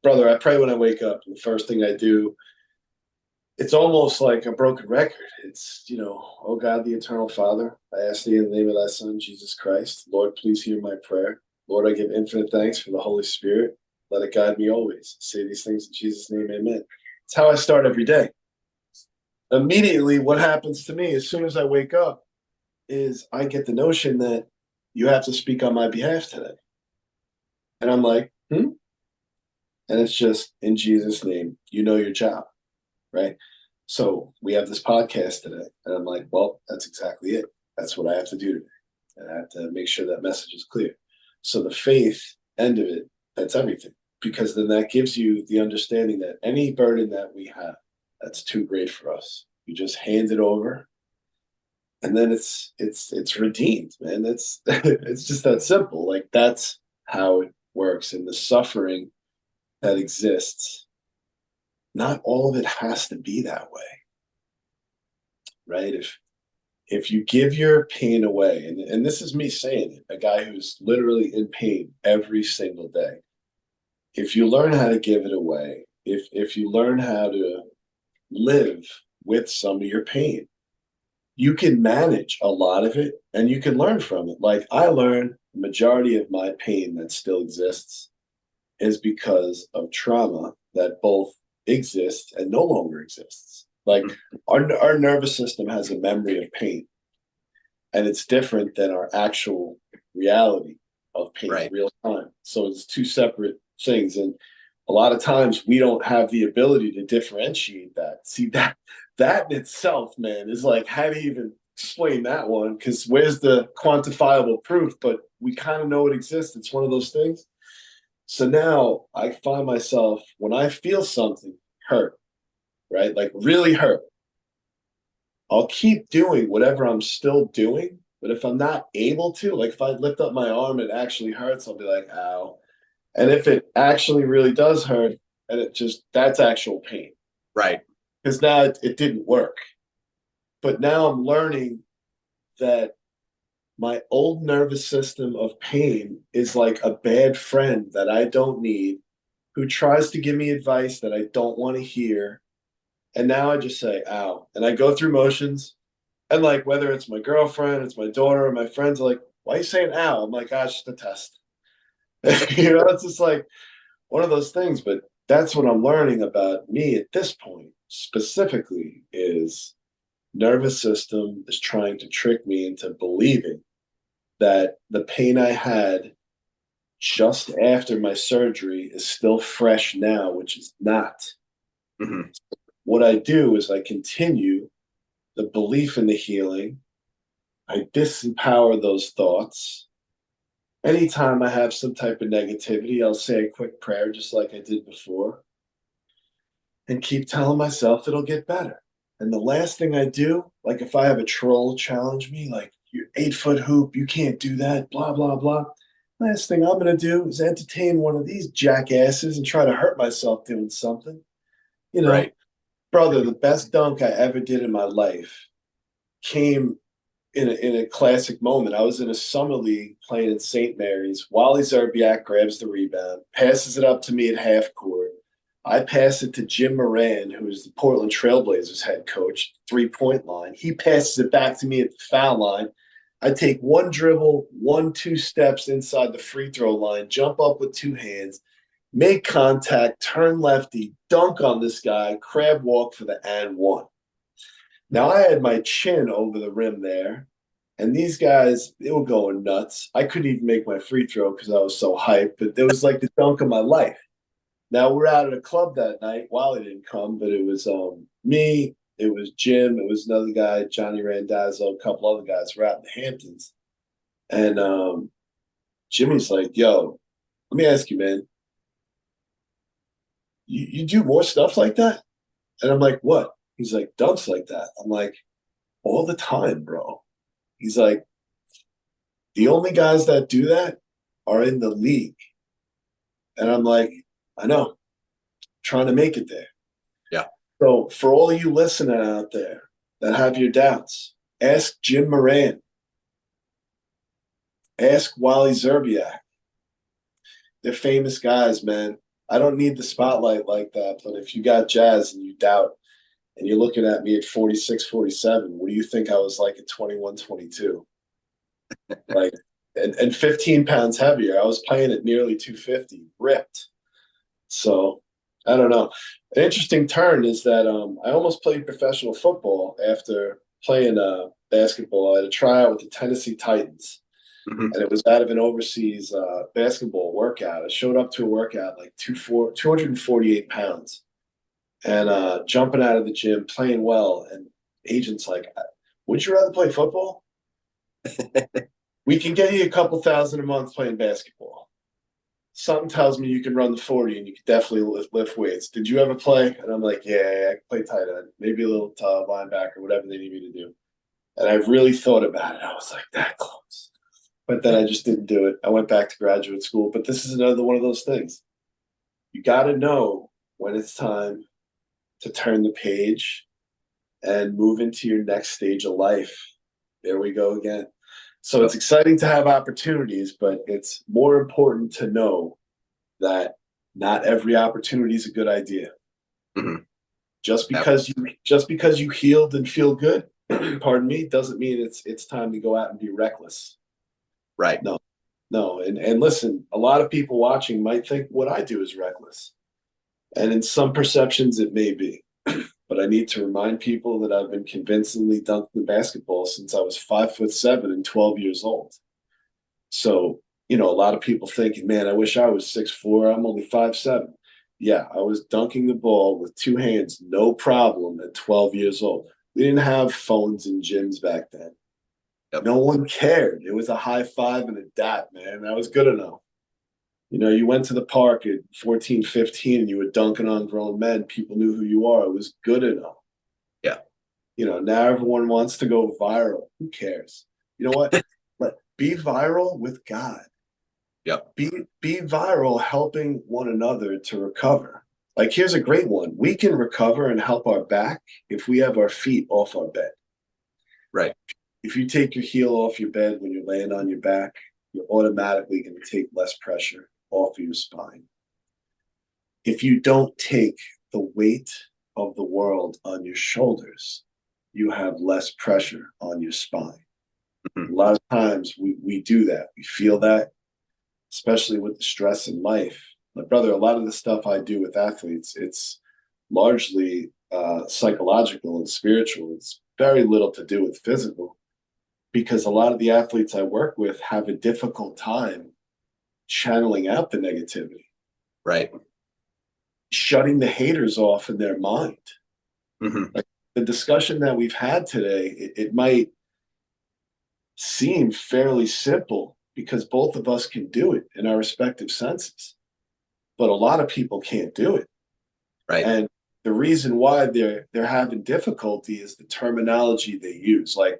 brother, I pray when I wake up. And the first thing I do, it's almost like a broken record. It's, oh God, the eternal Father, I ask thee in the name of thy Son, Jesus Christ. Lord, please hear my prayer. Lord, I give infinite thanks for the Holy Spirit. Let it guide me always. Say these things in Jesus' name, amen. It's how I start every day. Immediately, what happens to me as soon as I wake up is I get the notion that you have to speak on my behalf today. And I'm like, And it's just, in Jesus' name, you know your job, right? So we have this podcast today. And I'm like, well, that's exactly it. That's what I have to do today. And I have to make sure that message is clear. So the faith end of it, that's everything. Because then that gives you the understanding that any burden that we have, that's too great for us. You just hand it over. And then it's redeemed, man. It's just that simple. Like that's how it works. And the suffering that exists, not all of it has to be that way, right? If you give your pain away, and this is me saying it, a guy who's literally in pain every single day. If you learn how to give it away, if you learn how to live with some of your pain, you can manage a lot of it and you can learn from it. Like I learned the majority of my pain that still exists is because of trauma that both exists and no longer exists. Like our nervous system has a memory of pain, and it's different than our actual reality of pain in real time. So it's two separate things. And a lot of times we don't have the ability to differentiate that. See, that in itself, man, is like, how do you even explain that one? Because where's the quantifiable proof? But we kind of know it exists. It's one of those things. So now I find myself, when I feel something hurt, right, like really hurt, I'll keep doing whatever I'm still doing. But if I'm not able to, like if I lift up my arm and it actually hurts, I'll be like, ow. And if it actually really does hurt, and that's actual pain. Right. Because now it didn't work. But now I'm learning that my old nervous system of pain is like a bad friend that I don't need, who tries to give me advice that I don't want to hear. And now I just say, ow. And I go through motions. And like, whether it's my girlfriend, it's my daughter, or my friends are like, why are you saying ow? I'm like, it's just a test. It's just like one of those things. But that's what I'm learning about me at this point specifically is nervous system is trying to trick me into believing that the pain I had just after my surgery is still fresh now, which is not. Mm-hmm. What I do is I continue the belief in the healing. I disempower those thoughts. Anytime I have some type of negativity, I'll say a quick prayer just like I did before and keep telling myself it'll get better. And the last thing I do, like if I have a troll challenge me, like you're 8-foot hoop, you can't do that, blah, blah, blah. Last thing I'm going to do is entertain one of these jackasses and try to hurt myself doing something. Right. Brother, the best dunk I ever did in my life came in a classic moment. I was in a summer league playing in St. Mary's. Wally Zerbiak grabs the rebound, passes it up to me at half court. I pass it to Jim Moran, who is the Portland Trailblazers head coach, 3-point line. He passes it back to me at the foul line. I take one dribble, 1-2 steps inside the free throw line, jump up with two hands, make contact, turn lefty, dunk on this guy, crab walk for the and one. Now I had my chin over the rim there, and these guys, they were going nuts. I couldn't even make my free throw because I was so hyped, but it was like the dunk of my life. Now we're out at a club that night. Wally didn't come, but it was me, it was Jim, it was another guy, Johnny Randazzo, a couple other guys. We're out in the Hamptons. And Jimmy's like, yo, let me ask you, man, you do more stuff like that? And I'm like, what? He's like, dunks like that. I'm like, all the time, bro. He's like, the only guys that do that are in the league. And I'm like, I know, trying to make it there. Yeah. So for all of you listening out there that have your doubts, ask Jim Moran. Ask Wally Zerbiak. They're famous guys, man. I don't need the spotlight like that, but if you got jazz and you doubt, and you're looking at me at 46, 47, what do you think I was like at 21, 22? Like, and 15 pounds heavier. I was playing at nearly 250, ripped. So I don't know. An interesting turn is that I almost played professional football after playing basketball. I had a tryout with the Tennessee Titans, and it was out of an overseas basketball workout. I showed up to a workout like 248 pounds. And jumping out of the gym, playing well. And agent's like, would you rather play football? We can get you a couple thousand a month playing basketball. Something tells me you can run the 40 and you can definitely lift weights. Did you ever play? And I'm like, yeah, I can play tight end, maybe a little linebacker, whatever they need me to do. And I really thought about it. I was like, that close. But then I just didn't do it. I went back to graduate school. But this is another one of those things. You got to know when it's time to turn the page and move into your next stage of life. There we go again. So it's exciting to have opportunities, but it's more important to know that not every opportunity is a good idea. Mm-hmm. Just because you healed and feel good, pardon me, doesn't mean it's time to go out and be reckless. Right. No. And listen, a lot of people watching might think what I do is reckless. And in some perceptions, it may be. But I need to remind people that I've been convincingly dunking the basketball since I was 5'7" and 12 years old. So, a lot of people thinking, man, I wish I was 6'4". I'm only 5'7". Yeah, I was dunking the ball with two hands, no problem, at 12 years old. We didn't have phones in gyms back then. Yep. No one cared. It was a high five and a dap, man. That was good enough. You went to the park at 14, 15, and you were dunking on grown men. People knew who you are. It was good enough. Yeah. Now everyone wants to go viral. Who cares? You know what? But be viral with God. Yeah. Be viral helping one another to recover. Like, here's a great one. We can recover and help our back if we have our feet off our bed. Right. If you take your heel off your bed when you're laying on your back, you're automatically going to take less pressure off of your spine. If you don't take the weight of the world on your shoulders, you have less pressure on your spine. Mm-hmm. A lot of times we do that. We feel that, especially with the stress in life. My brother, a lot of the stuff I do with athletes, it's largely psychological and spiritual. It's very little to do with physical, because a lot of the athletes I work with have a difficult time channeling out the negativity. Right. Shutting the haters off in their mind. Mm-hmm. Like the discussion that we've had today, it might seem fairly simple because both of us can do it in our respective senses, but a lot of people can't do it. Right. And the reason why they're having difficulty is the terminology they use. Like,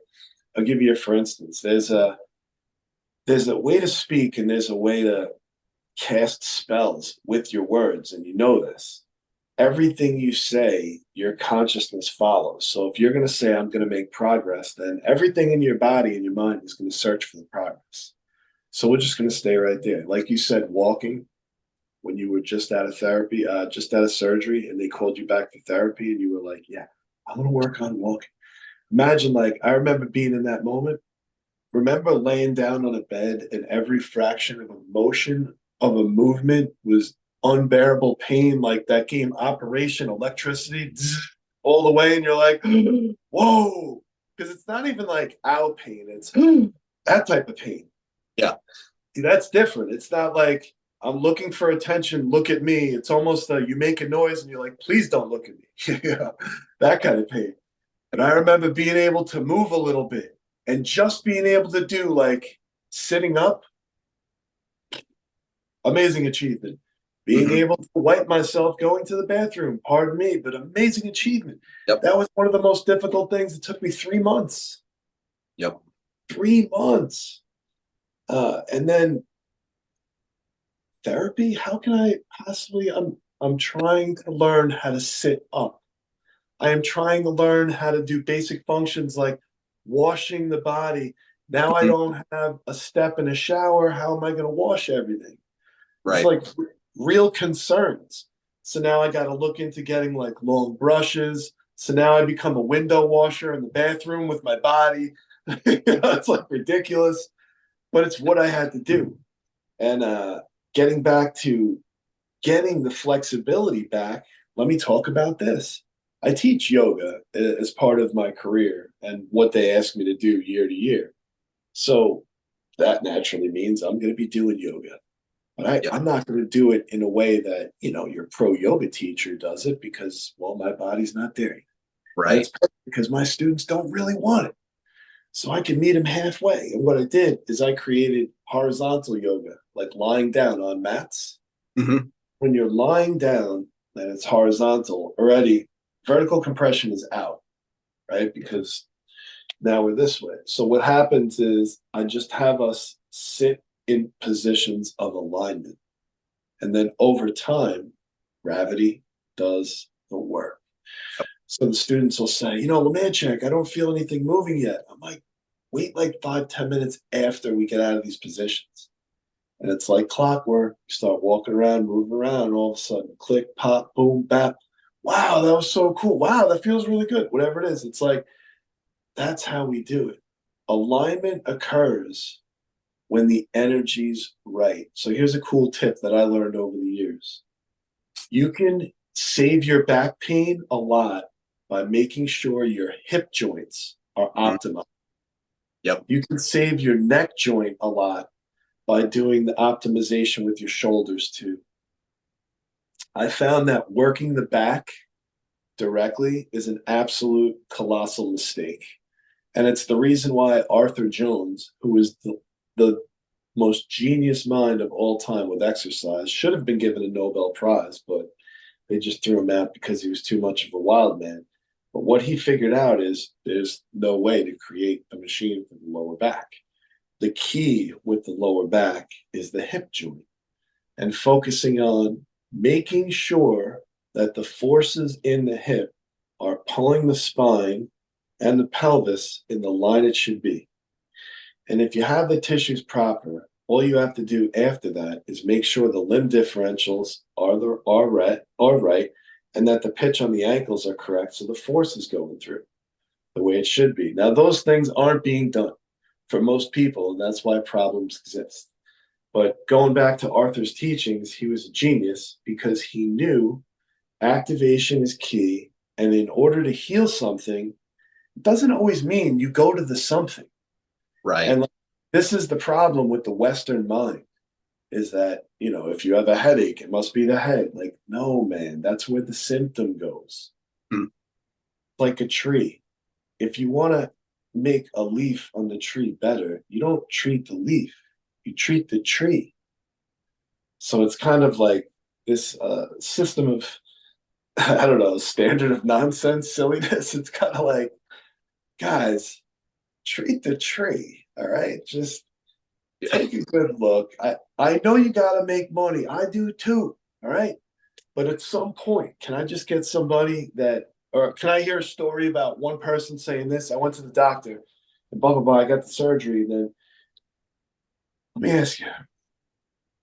I'll give you a for instance. There's a way to speak and there's a way to cast spells with your words, and you know this. Everything you say, your consciousness follows. So if you're going to say, I'm going to make progress, then everything in your body and your mind is going to search for the progress. So we're just going to stay right there. Like you said, walking. when you were just out of therapy, just out of surgery, and they called you back to therapy and you were like, yeah, I want to work on walking. Imagine, like, I remember being in that moment. Remember laying down on a bed and every fraction of a motion of a movement was unbearable pain, like that game Operation Electricity, all the way, and you're like, whoa, because it's not even like ow pain, it's that type of pain. Yeah. See, that's different. It's not like I'm looking for attention, look at me. It's almost you make a noise and you're like, please don't look at me. Yeah, that kind of pain. And I remember being able to move a little bit and just being able to do like sitting up, amazing achievement. Being able to wipe myself going to the bathroom, pardon me, but amazing achievement. Yep. That was one of the most difficult things. It took me 3 months. Yep. 3 months. And then therapy, how can I possibly, I'm trying to learn how to sit up. I am trying to learn how to do basic functions like washing the body. Now I don't have a step in a shower. How am I going to wash everything? Right. It's like real concerns. So now I got to look into getting like long brushes. So now I become a window washer in the bathroom with my body. It's like ridiculous, but it's what I had to do. And getting back to getting the flexibility back, let me talk about this. I teach yoga as part of my career and what they ask me to do year to year. So that naturally means I'm going to be doing yoga. But I'm not going to do it in a way that, your pro yoga teacher does it because, well, my body's not there yet. Right. That's because my students don't really want it. So I can meet them halfway. And what I did is I created horizontal yoga, like lying down on mats. Mm-hmm. When you're lying down and it's horizontal, already vertical compression is out, right? Because now we're this way. So what happens is I just have us sit in positions of alignment. And then over time, gravity does the work. So the students will say, Lemanczyk, I don't feel anything moving yet. I'm like, wait like 5-10 minutes after we get out of these positions. And it's like clockwork. You start walking around, moving around, and all of a sudden, click, pop, boom, bap. Wow, that was so cool. Wow, that feels really good. Whatever it is, it's like, that's how we do it. Alignment occurs when the energy's right. So here's a cool tip that I learned over the years. You can save your back pain a lot by making sure your hip joints are optimized. Yep. You can save your neck joint a lot by doing the optimization with your shoulders too. I found that working the back directly is an absolute colossal mistake. And it's the reason why Arthur Jones, who is the most genius mind of all time with exercise, should have been given a Nobel Prize, but they just threw him out because he was too much of a wild man. But what he figured out is there's no way to create a machine for the lower back. The key with the lower back is the hip joint and focusing on making sure that the forces in the hip are pulling the spine and the pelvis in the line it should be. And if you have the tissues proper, all you have to do after that is make sure the limb differentials are right, and that the pitch on the ankles are correct so the force is going through the way it should be. Now, those things aren't being done for most people, and that's why problems exist. But going back to Arthur's teachings, he was a genius because he knew activation is key. And in order to heal something, it doesn't always mean you go to the something. Right. And this is the problem with the Western mind is that, if you have a headache, it must be the head. Like, no, man, that's where the symptom goes. Like a tree. If you want to make a leaf on the tree better, you don't treat the leaf, you treat the tree. So it's kind of like this system of, I don't know, standard of nonsense, silliness. It's kind of like, guys, treat the tree, all right? Just take a good look. I know you got to make money. I do too, all right? But at some point, can I just get somebody or can I hear a story about one person saying this? I went to the doctor and blah, blah, blah. I got the surgery. And then let me ask you,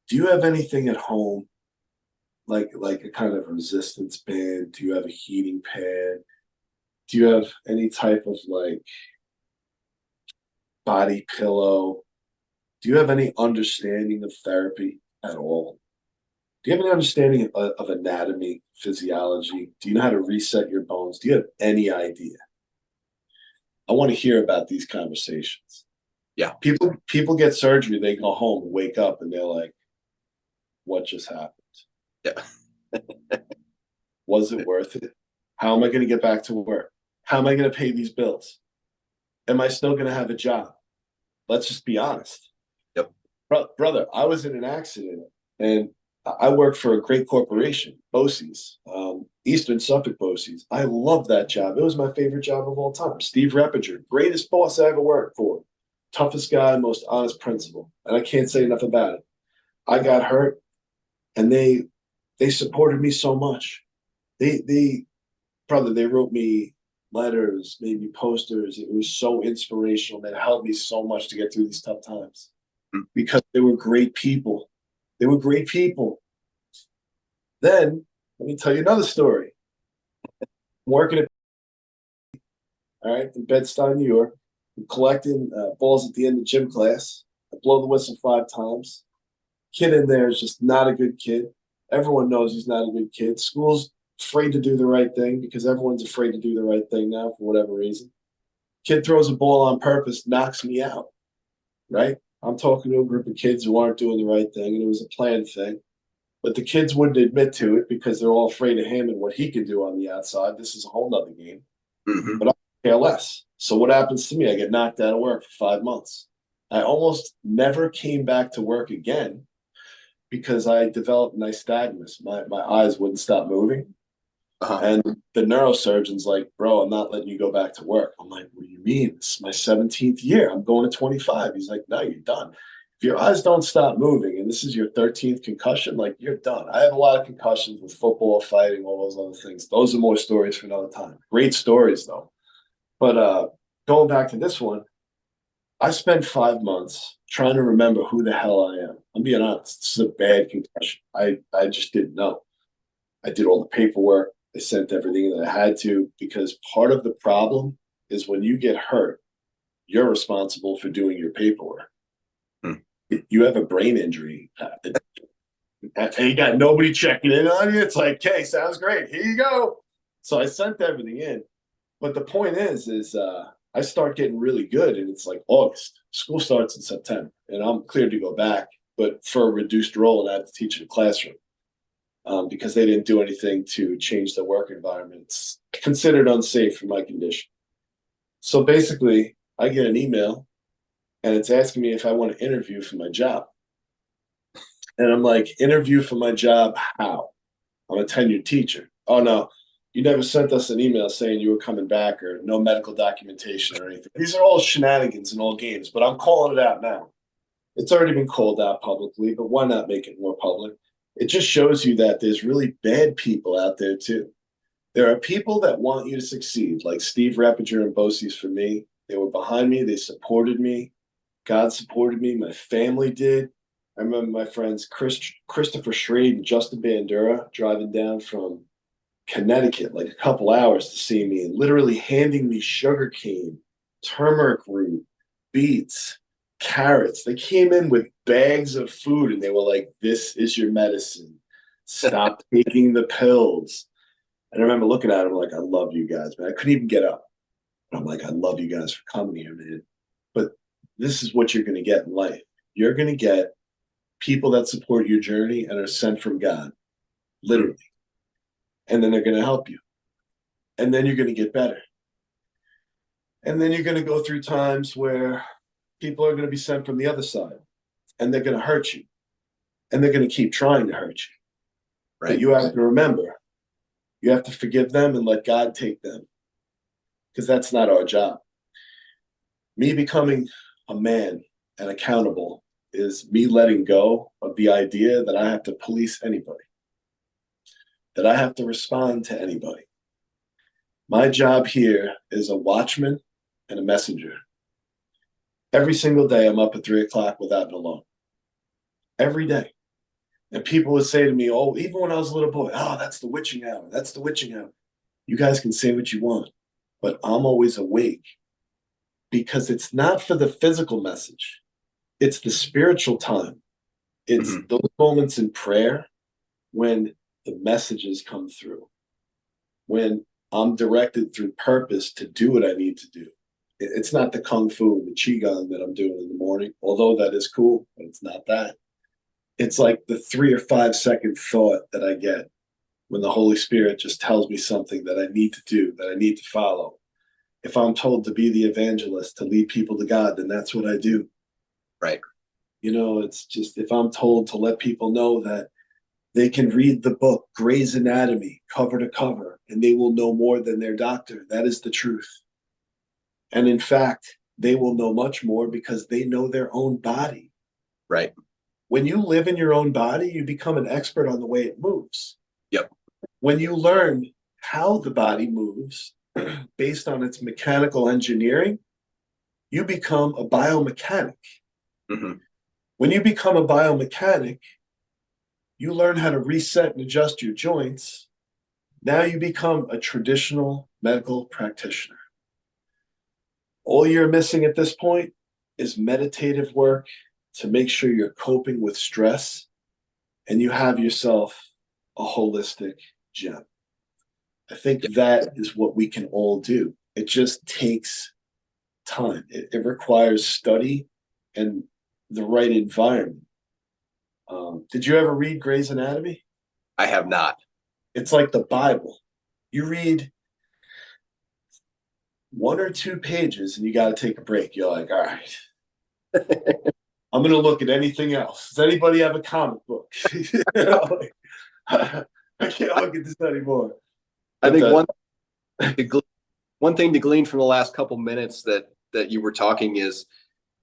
do you have anything at home like a kind of resistance band? Do you have a heating pad? Do you have any type of like body pillow? Do you have any understanding of therapy at all? Do you have any understanding of anatomy, physiology? Do you know how to reset your bones? Do you have any idea? I want to hear about these conversations. Yeah. People get surgery, they go home and wake up and they're like, what just happened? Yeah. Was it worth it? How am I going to get back to work? How am I going to pay these bills? Am I still going to have a job? Let's just be honest. Yep. Brother, I was in an accident and I worked for a great corporation, Bosse's, Eastern Suffolk Bosse's. I love that job. It was my favorite job of all time. Steve Repinger, greatest boss I ever worked for. Toughest guy, most honest principal. And I can't say enough about it. I got hurt and they supported me so much. They wrote me letters, made me posters. It was so inspirational. That helped me so much to get through these tough times because they were great people. They were great people. Then let me tell you another story. I'm working at in Bed-Stuy, New York. I'm collecting balls at the end of gym class. I blow the whistle 5 times. Kid in there is just not a good kid. Everyone knows he's not a good kid. School's afraid to do the right thing because everyone's afraid to do the right thing now for whatever reason. Kid throws a ball on purpose, knocks me out, right? I'm talking to a group of kids who aren't doing the right thing, and it was a planned thing. But the kids wouldn't admit to it because they're all afraid of him and what he can do on the outside. This is a whole nother game. Mm-hmm. But I care less. So what happens to me? I get knocked out of work for 5 months. I almost never came back to work again because I developed nystagmus. My eyes wouldn't stop moving. And the neurosurgeon's like, bro, I'm not letting you go back to work. I'm like, what do you mean? This is my 17th year. I'm going to 25. He's like, no, you're done. If your eyes don't stop moving and this is your 13th concussion, like you're done. I have a lot of concussions with football, fighting, all those other things. Those are more stories for another time. Great stories though. But going back to this one, I spent 5 months trying to remember who the hell I am. I'm being honest. This is a bad concussion. I just didn't know. I did all the paperwork. I sent everything that I had to because part of the problem is when you get hurt, you're responsible for doing your paperwork. You have a brain injury and you got nobody checking in on you. It's like, okay, sounds great. Here you go. So I sent everything in. But the point is I start getting really good and it's like August. School starts in September and I'm cleared to go back, but for a reduced role and I have to teach in a classroom. Because they didn't do anything to change the work environment. It's considered unsafe for my condition. So basically, I get an email and it's asking me if I want to interview for my job. And I'm like, interview for my job? How? I'm a tenured teacher. Oh, no, you never sent us an email saying you were coming back or no medical documentation or anything. These are all shenanigans and all games, but I'm calling it out now. It's already been called out publicly, but why not make it more public? It just shows you that there's really bad people out there too. There are people that want you to succeed, like Steve Repinger and Bosse's for me. They were behind me. They supported me. God supported me. My family did. I remember my friends Christopher Schrade and Justin Bandura driving down from Connecticut like a couple hours to see me and literally handing me sugar cane, turmeric root, beets, carrots. They came in with bags of food and they were like, this is your medicine. Stop taking the pills. And I remember looking at them like, I love you guys, man. I couldn't even get up. I'm like, I love you guys for coming here, man. But this is what you're going to get in life. You're going to get people that support your journey and are sent from God, literally. And then they're going to help you. And then you're going to get better. And then you're going to go through times where people are going to be sent from the other side and they're going to hurt you and they're going to keep trying to hurt you. Right. But you have to remember, you have to forgive them and let God take them because that's not our job. Me becoming a man and accountable is me letting go of the idea that I have to police anybody, that I have to respond to anybody. My job here is a watchman and a messenger. Every single day, I'm up at 3 o'clock without an alarm. Every day. And people would say to me, oh, even when I was a little boy, oh, that's the witching hour. That's the witching hour. You guys can say what you want, but I'm always awake because it's not for the physical message. It's the spiritual time. It's Mhm. those moments in prayer when the messages come through, when I'm directed through purpose to do what I need to do. It's not the kung fu and the qigong that I'm doing in the morning, although that is cool, but it's not that. It's like the 3 or 5 second thought that I get when the Holy Spirit just tells me something that I need to do, that I need to follow. If I'm told to be the evangelist, to lead people to God, then that's what I do. Right. It's just if I'm told to let people know that they can read the book Grey's Anatomy cover to cover and they will know more than their doctor, that is the truth. And in fact, they will know much more because they know their own body. Right. When you live in your own body, you become an expert on the way it moves. Yep. When you learn how the body moves based on its mechanical engineering, you become a biomechanic. Mm-hmm. When you become a biomechanic, you learn how to reset and adjust your joints. Now you become a traditional medical practitioner. All you're missing at this point is meditative work to make sure you're coping with stress and you have yourself a holistic gem. I think Yep. that is what we can all do. It just takes time. It requires study and the right environment. Did you ever read Grey's Anatomy? I have not. It's like the Bible. You read 1 or 2 pages and you got to take a break. You're like, all right, I'm going to look at anything else. Does anybody have a comic book? Like, I can't I, look at this anymore. I But think one thing to glean from the last couple minutes that you were talking is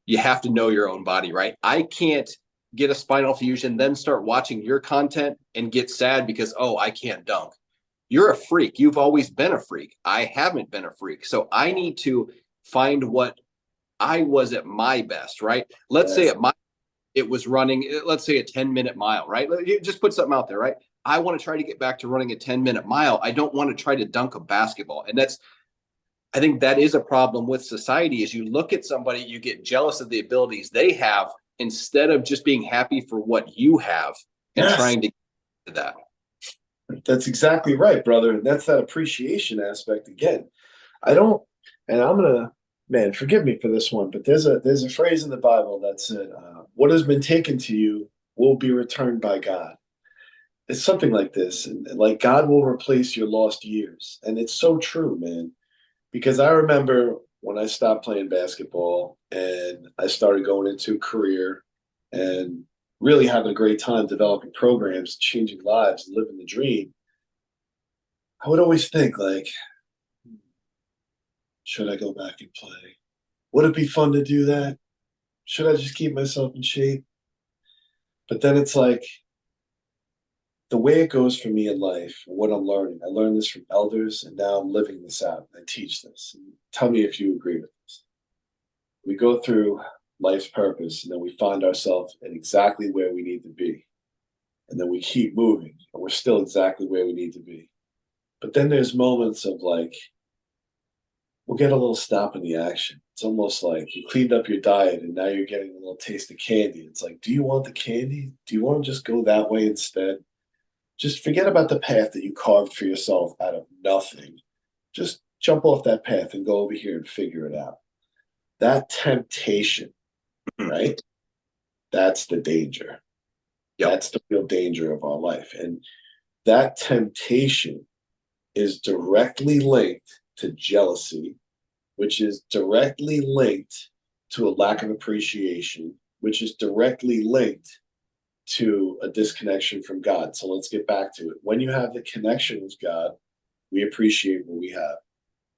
you have to know your own body, right? I can't get a spinal fusion, then start watching your content and get sad because, oh, I can't dunk. You're a freak. You've always been a freak. I haven't been a freak. So I need to find what I was at my best, right? Let's say yes, at my it was running, let's say a 10-minute mile, right? You just put something out there, right? I want to try to get back to running a 10-minute mile. I don't want to try to dunk a basketball. And I think that is a problem with society is you look at somebody, you get jealous of the abilities they have instead of just being happy for what you have and yes, trying to get to that. that's exactly right, brother. And that's that appreciation aspect again. I don't, and I'm gonna, man, forgive me for this one, but there's a phrase in the Bible that said, "What has been taken to you will be returned by God." It's something like this, and like God will replace your lost years, and it's so true, man. Because I remember when I stopped playing basketball and I started going into a career and really having a great time developing programs, changing lives, and living the dream. I would always think like, should I go back and play? Would it be fun to do that? Should I just keep myself in shape? But then it's like the way it goes for me in life, what I'm learning. I learned this from elders, and now I'm living this out. I teach this. And tell me if you agree with this. We go through life's purpose, and then we find ourselves at exactly where we need to be. And then we keep moving, and we're still exactly where we need to be. But then there's moments of like, we'll get a little stop in the action. It's almost like you cleaned up your diet and now you're getting a little taste of candy. It's like, do you want the candy? Do you want to just go that way instead? Just forget about the path that you carved for yourself out of nothing. Just jump off that path and go over here and figure it out. That temptation, right? That's the danger. Yep. That's the real danger of our life. And that temptation is directly linked to jealousy, which is directly linked to a lack of appreciation, which is directly linked to a disconnection from God. So let's get back to it. When you have the connection with God, we appreciate what we have.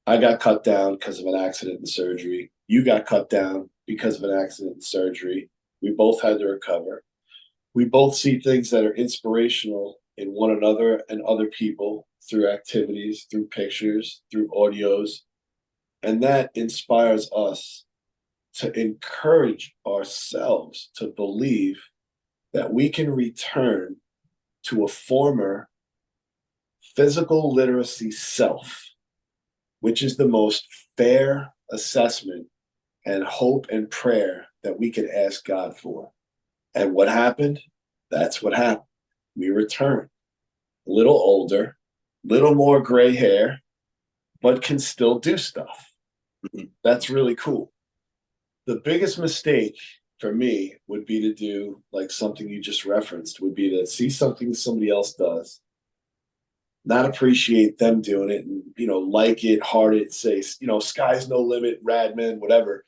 I got cut down because of an accident and surgery. You got cut down because of an accident and surgery. We both had to recover. We both see things that are inspirational in one another and other people through activities, through pictures, through audios. And that inspires us to encourage ourselves to believe that we can return to a former physical literacy self, which is the most fair assessment and hope and prayer that we could ask God for. And what happened? That's what happened. We returned a little older, little more gray hair, but can still do stuff. That's really cool. The biggest mistake for me would be to do like something you just referenced, would be to see something somebody else does, not appreciate them doing it, and like it, heart it, say, sky's no limit, rad man, whatever.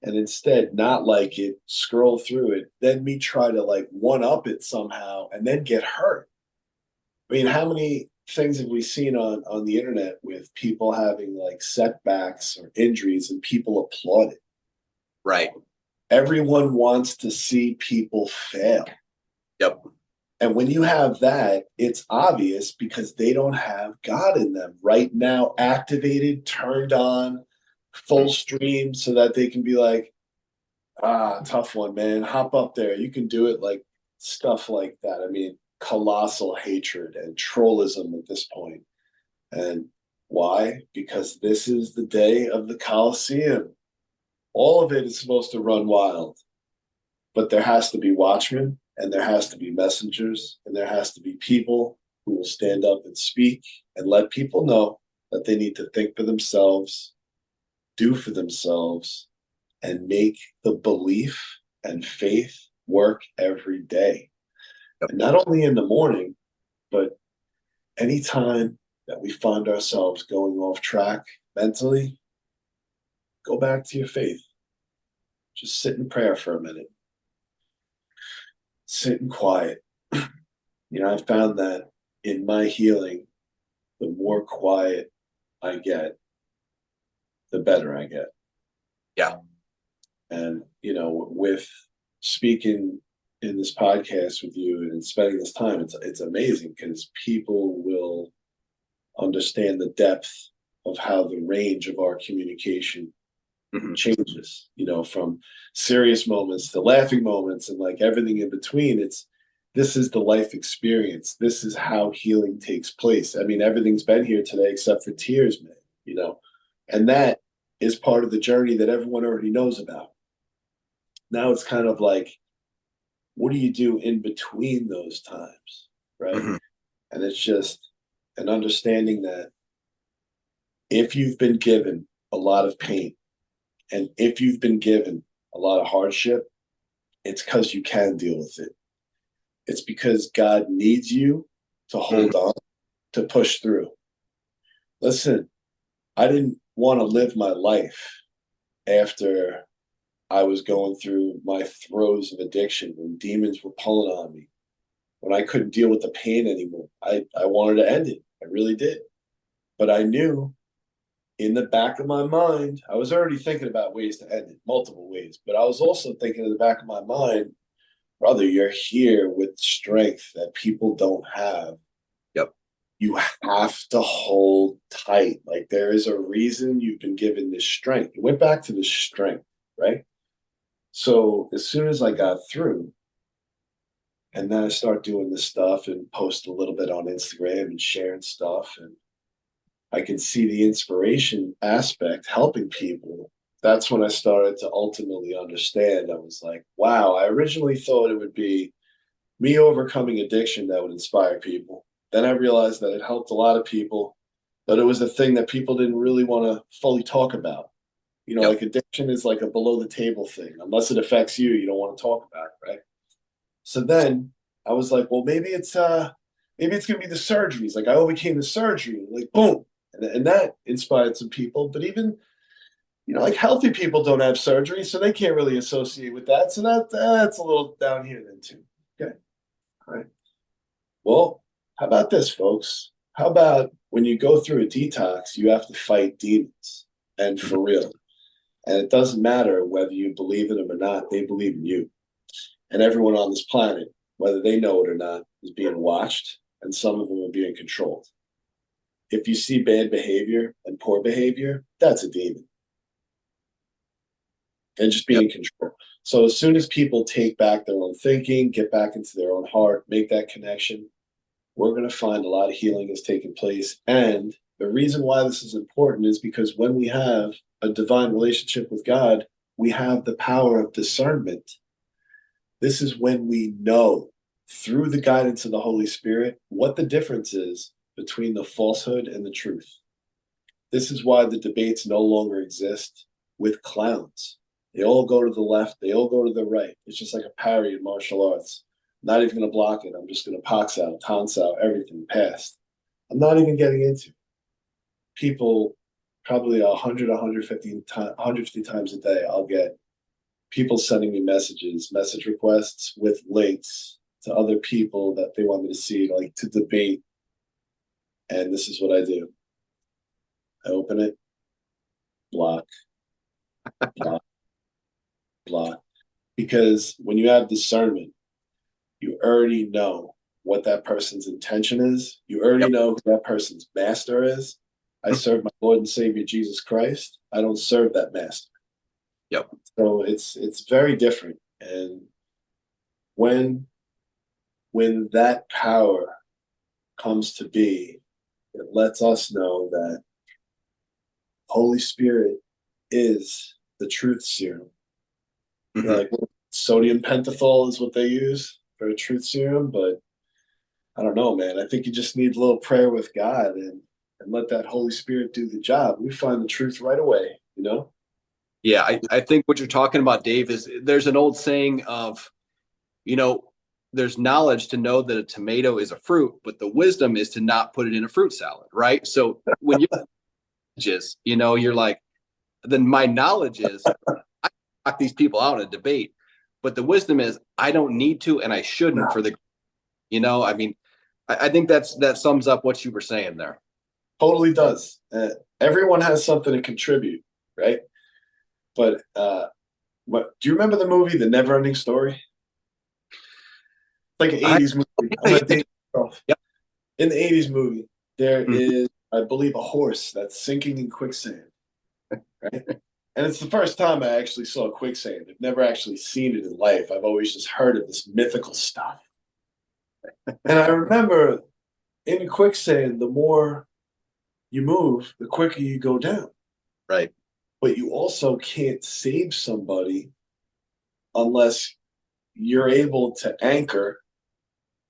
And instead not like it, scroll through it, then me try to like one up it somehow and then get hurt. I mean, how many things have we seen on the internet with people having like setbacks or injuries and people applaud it? Right. Everyone wants to see people fail. Yep. And when you have that, it's obvious because they don't have God in them right now, activated, turned on, full stream, so that they can be like, tough one, man. Hop up there. You can do it. Like stuff like that. I mean, colossal hatred and trollism at this point. And why? Because this is the day of the Colosseum. All of it is supposed to run wild, but there has to be watchmen, and there has to be messengers, and there has to be people who will stand up and speak and let people know that they need to think for themselves, do for themselves, and make the belief and faith work every day. Yep. And not only in the morning, but anytime that we find ourselves going off track mentally, go back to your faith. Just sit in prayer for a minute. Sit in quiet. I found that in my healing, the more quiet I get, the better I get. Yeah. And, with speaking in this podcast with you and spending this time, it's amazing because people will understand the depth of how the range of our communication changes, from serious moments to laughing moments and like everything in between. This is the life experience. This is how healing takes place. I mean, everything's been here today except for tears, man, and that is part of the journey that everyone already knows about. Now it's kind of like, what do you do in between those times? Right. And it's just an understanding that if you've been given a lot of pain, and if you've been given a lot of hardship, it's because you can deal with it. It's because God needs you to hold on, to push through. Listen, I didn't want to live my life after I was going through my throes of addiction, when demons were pulling on me, when I couldn't deal with the pain anymore. I wanted to end it. I really did. But I knew in the back of my mind, I was already thinking about ways to end it, multiple ways. But I was also thinking in the back of my mind, brother, you're here with strength that people don't have. Yep. You have to hold tight. Like, there is a reason you've been given this strength. You went back to this strength, right? So as soon as I got through, and then I start doing this stuff and post a little bit on Instagram and sharing stuff, and I can see the inspiration aspect helping people. That's when I started to ultimately understand. I was like, wow, I originally thought it would be me overcoming addiction that would inspire people. Then I realized that it helped a lot of people, but it was a thing that people didn't really want to fully talk about. Yep. Like addiction is like a below the table thing. Unless it affects you, you don't want to talk about it, right? So then I was like, well, maybe it's gonna be the surgeries. Like I overcame the surgery, like boom. And that inspired some people, but even like healthy people don't have surgery, so they can't really associate with that. So that's a little down here then too. Okay. All right. Well, how about this, folks? How about when you go through a detox, you have to fight demons, and for real. And it doesn't matter whether you believe in them or not, they believe in you. And everyone on this planet, whether they know it or not, is being watched, and some of them are being controlled. If you see bad behavior and poor behavior, that's a demon. and just be in control. So as soon as people take back their own thinking, get back into their own heart, make that connection, we're going to find a lot of healing is taking place. And the reason why this is important is because when we have a divine relationship with God, we have the power of discernment. This is when we know through the guidance of the Holy Spirit what the difference is between the falsehood and the truth. This is why the debates no longer exist with clowns. They all go to the left. They all go to the right. It's just like a parry in martial arts. I'm not even going to block it. I'm just going to pox out, tons out, everything past. I'm not even getting into it. People probably 100, 150 times a day, I'll get people sending me message requests with links to other people that they want me to see, like to debate. And this is what I do. I open it, block, block, block. Because when you have discernment, you already know what that person's intention is. You already know who that person's master is. I serve my Lord and Savior Jesus Christ. I don't serve that master. Yep. So it's very different. And when that power comes to be, it lets us know that Holy Spirit is the truth serum. Mm-hmm. Like sodium pentothal is what they use for a truth serum, but I don't know, man. I think you just need a little prayer with God and let that Holy Spirit do the job. We find the truth right away, you know? Yeah, I think what you're talking about, Dave, is there's an old saying of, there's knowledge to know that a tomato is a fruit, but the wisdom is to not put it in a fruit salad, right? So when you're like, then my knowledge is I knock these people out in a debate, but the wisdom is I don't need to and I shouldn't for the, I mean, I think that sums up what you were saying there. Totally does. Everyone has something to contribute, right? But do you remember the movie The Never Ending Story? Like an 80s movie. I'm gonna date myself. Yep. In the 80s movie, there is, I believe, a horse that's sinking in quicksand. Right? And it's the first time I actually saw quicksand. I've never actually seen it in life. I've always just heard of this mythical stuff. And I remember in quicksand, the more you move, the quicker you go down. Right. But you also can't save somebody unless you're able to anchor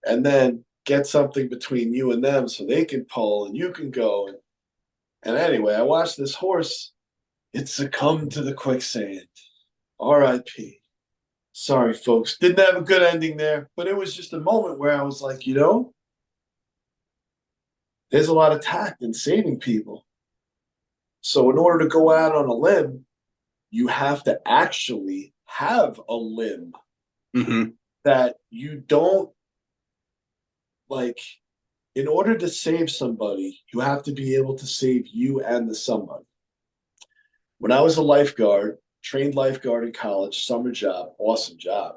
and then get something between you and them so they can pull and you can go. And anyway, I watched this horse. It succumbed to the quicksand. R.I.P. Sorry, folks. Didn't have a good ending there, but it was just a moment where I was like, there's a lot of tact in saving people. So in order to go out on a limb, you have to actually have a limb that you don't like. In order to save somebody, you have to be able to save you and the somebody. When I was a lifeguard, trained lifeguard in college, summer job, awesome job.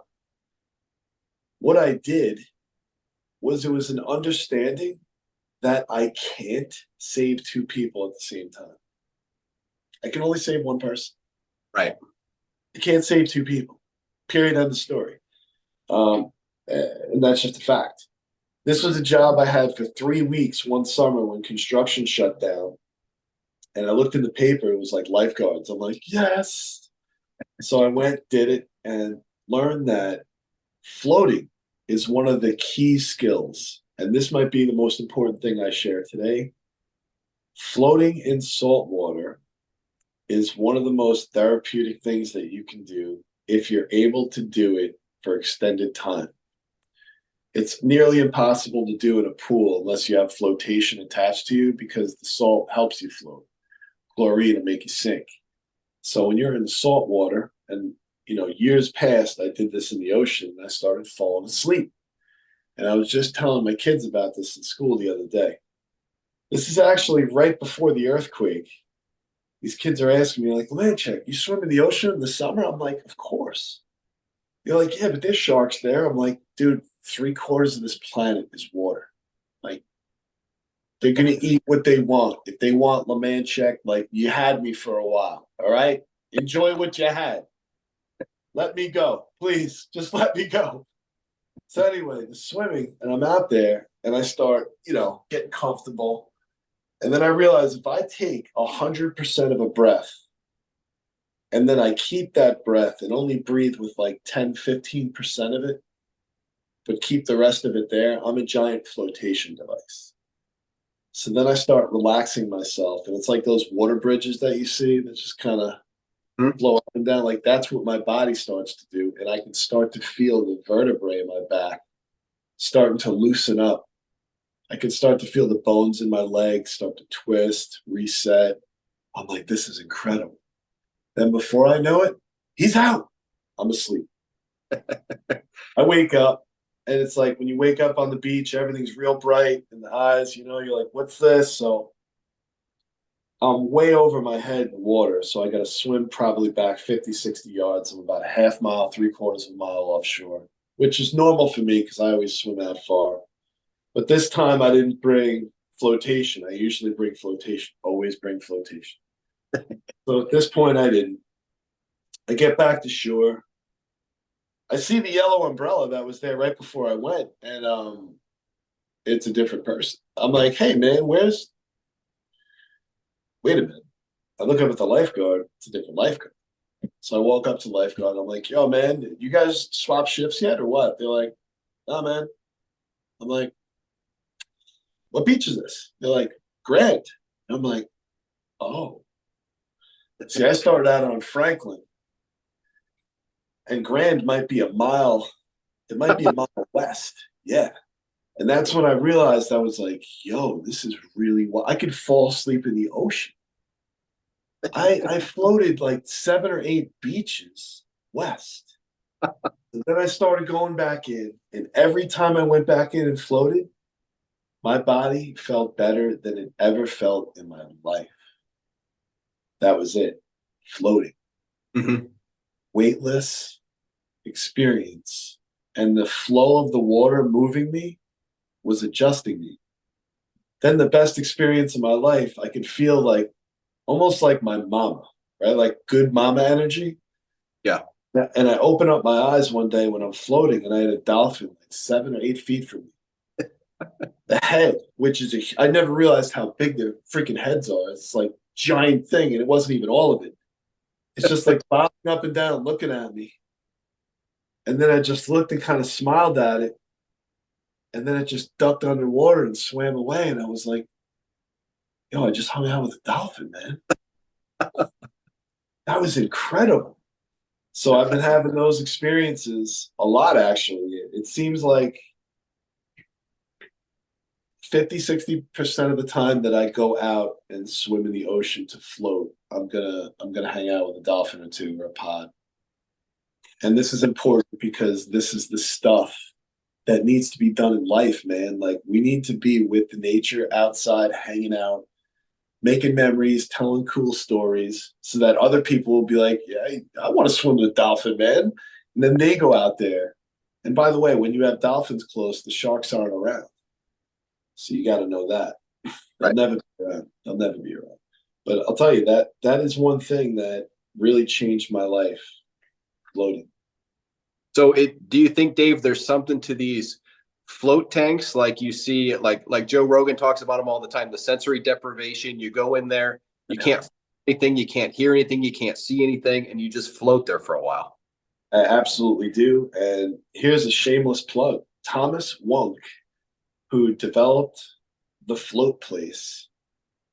What I did was it was an understanding that I can't save two people at the same time. I can only save one person. Right. I can't save two people. Period. End of story. And that's just a fact. This was a job I had for 3 weeks one summer when construction shut down. And I looked in the paper, it was like lifeguards. I'm like, yes. So I went, did it, and learned that floating is one of the key skills. And this might be the most important thing I share today. Floating in salt water is one of the most therapeutic things that you can do if you're able to do it for extended time. It's nearly impossible to do in a pool unless you have flotation attached to you because the salt helps you float. Chlorine to make you sink. So when you're in the salt water, and years past, I did this in the ocean, and I started falling asleep. And I was just telling my kids about this in school the other day. This is actually right before the earthquake. These kids are asking me, like, Lemanczyk, you swim in the ocean in the summer? I'm like, of course. They're like, yeah, but there's sharks there. I'm like, dude, 3/4 of this planet is water. Like, they're going to eat what they want. If they want Lemanczyk, like, you had me for a while, all right? Enjoy what you had. let me go. Please, just let me go. So anyway, the swimming, and I'm out there and I start, getting comfortable. And then I realize if I take 100% of a breath and then I keep that breath and only breathe with like 10, 15% of it, but keep the rest of it there, I'm a giant flotation device. So then I start relaxing myself. And it's like those water bridges that you see that just kind of flow up and down. Like that's what my body starts to do. And I can start to feel the vertebrae in my back starting to loosen up. I can start to feel the bones in my legs start to twist, reset. I'm like, this is incredible. Then before I know it, he's out. I'm asleep. I wake up, and it's like when you wake up on the beach, everything's real bright in the eyes. You're like, what's this? So I'm way over my head in water. So I got to swim probably back 50, 60 yards. I'm about a half mile, 3/4 of a mile offshore, which is normal for me because I always swim that far. But this time I didn't bring flotation. I usually bring flotation, always bring flotation. So at this point, I didn't. I get back to shore. I see the yellow umbrella that was there right before I went, and it's a different person. I'm like, hey, man, wait a minute. I look up at the lifeguard. It's a different lifeguard. So I walk up to the lifeguard. I'm like, yo, man, you guys swap shifts yet or what? They're like, nah, man. I'm like, what beach is this? They're like, Grand. I'm like, oh. See, I started out on Franklin, and Grand might be a mile. It might be a mile west. Yeah. And that's when I realized I was like, yo, this is really wild. I could fall asleep in the ocean. I floated like 7 or 8 beaches west. And then I started going back in. And every time I went back in and floated, my body felt better than it ever felt in my life. That was it. Floating. Mm-hmm. Weightless experience. And the flow of the water moving me was adjusting me. Then the best experience of my life, I could feel like almost like my mama, right? Like good mama energy. Yeah. And I open up my eyes one day when I'm floating and I had a dolphin like 7 or 8 feet from me. The head, which is I never realized how big their freaking heads are. It's like giant thing, and it wasn't even all of it. It's just like bobbing up and down, looking at me. And then I just looked and kind of smiled at it. And then it just ducked underwater and swam away. And I was like, yo, I just hung out with a dolphin, man. That was incredible. So I've been having those experiences a lot, actually. It seems like 50, 60% of the time that I go out and swim in the ocean to float, I'm gonna hang out with a dolphin or two or a pod. And this is important because this is the stuff that needs to be done in life, man. Like we need to be with the nature outside, hanging out, making memories, telling cool stories so that other people will be like, yeah, I want to swim with a dolphin, man. And then they go out there. And by the way, when you have dolphins close, the sharks aren't around. So you got to know that. They'll Right. never be around. They'll never be around. But I'll tell you that is one thing that really changed my life, floating. So do you think, Dave, there's something to these float tanks like you see, like Joe Rogan talks about them all the time, the sensory deprivation? You go in there, you can't feel anything, you can't hear anything, you can't see anything, and you just float there for a while. I absolutely do. And here's a shameless plug. Thomas Wunk, who developed the float place.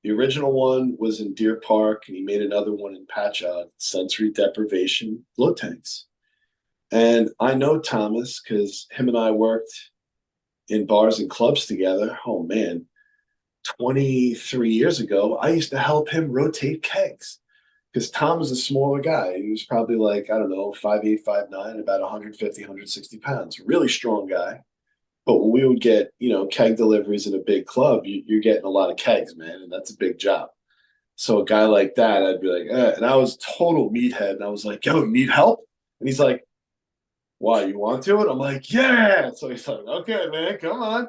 The original one was in Deer Park, and he made another one in Patchogue, sensory deprivation float tanks. And I know Thomas because him and I worked in bars and clubs together. Oh, man, 23 years ago, I used to help him rotate kegs because Tom was a smaller guy. He was probably like, I don't know, 5'8", 5'9", about 150, 160 pounds. Really strong guy. But when we would get, keg deliveries in a big club, you're getting a lot of kegs, man, and that's a big job. So a guy like that, I'd be like, and I was total meathead, and I was like, yo, need help? And he's like, why, you want to? And I'm like, yeah. So he's like, okay, man, come on.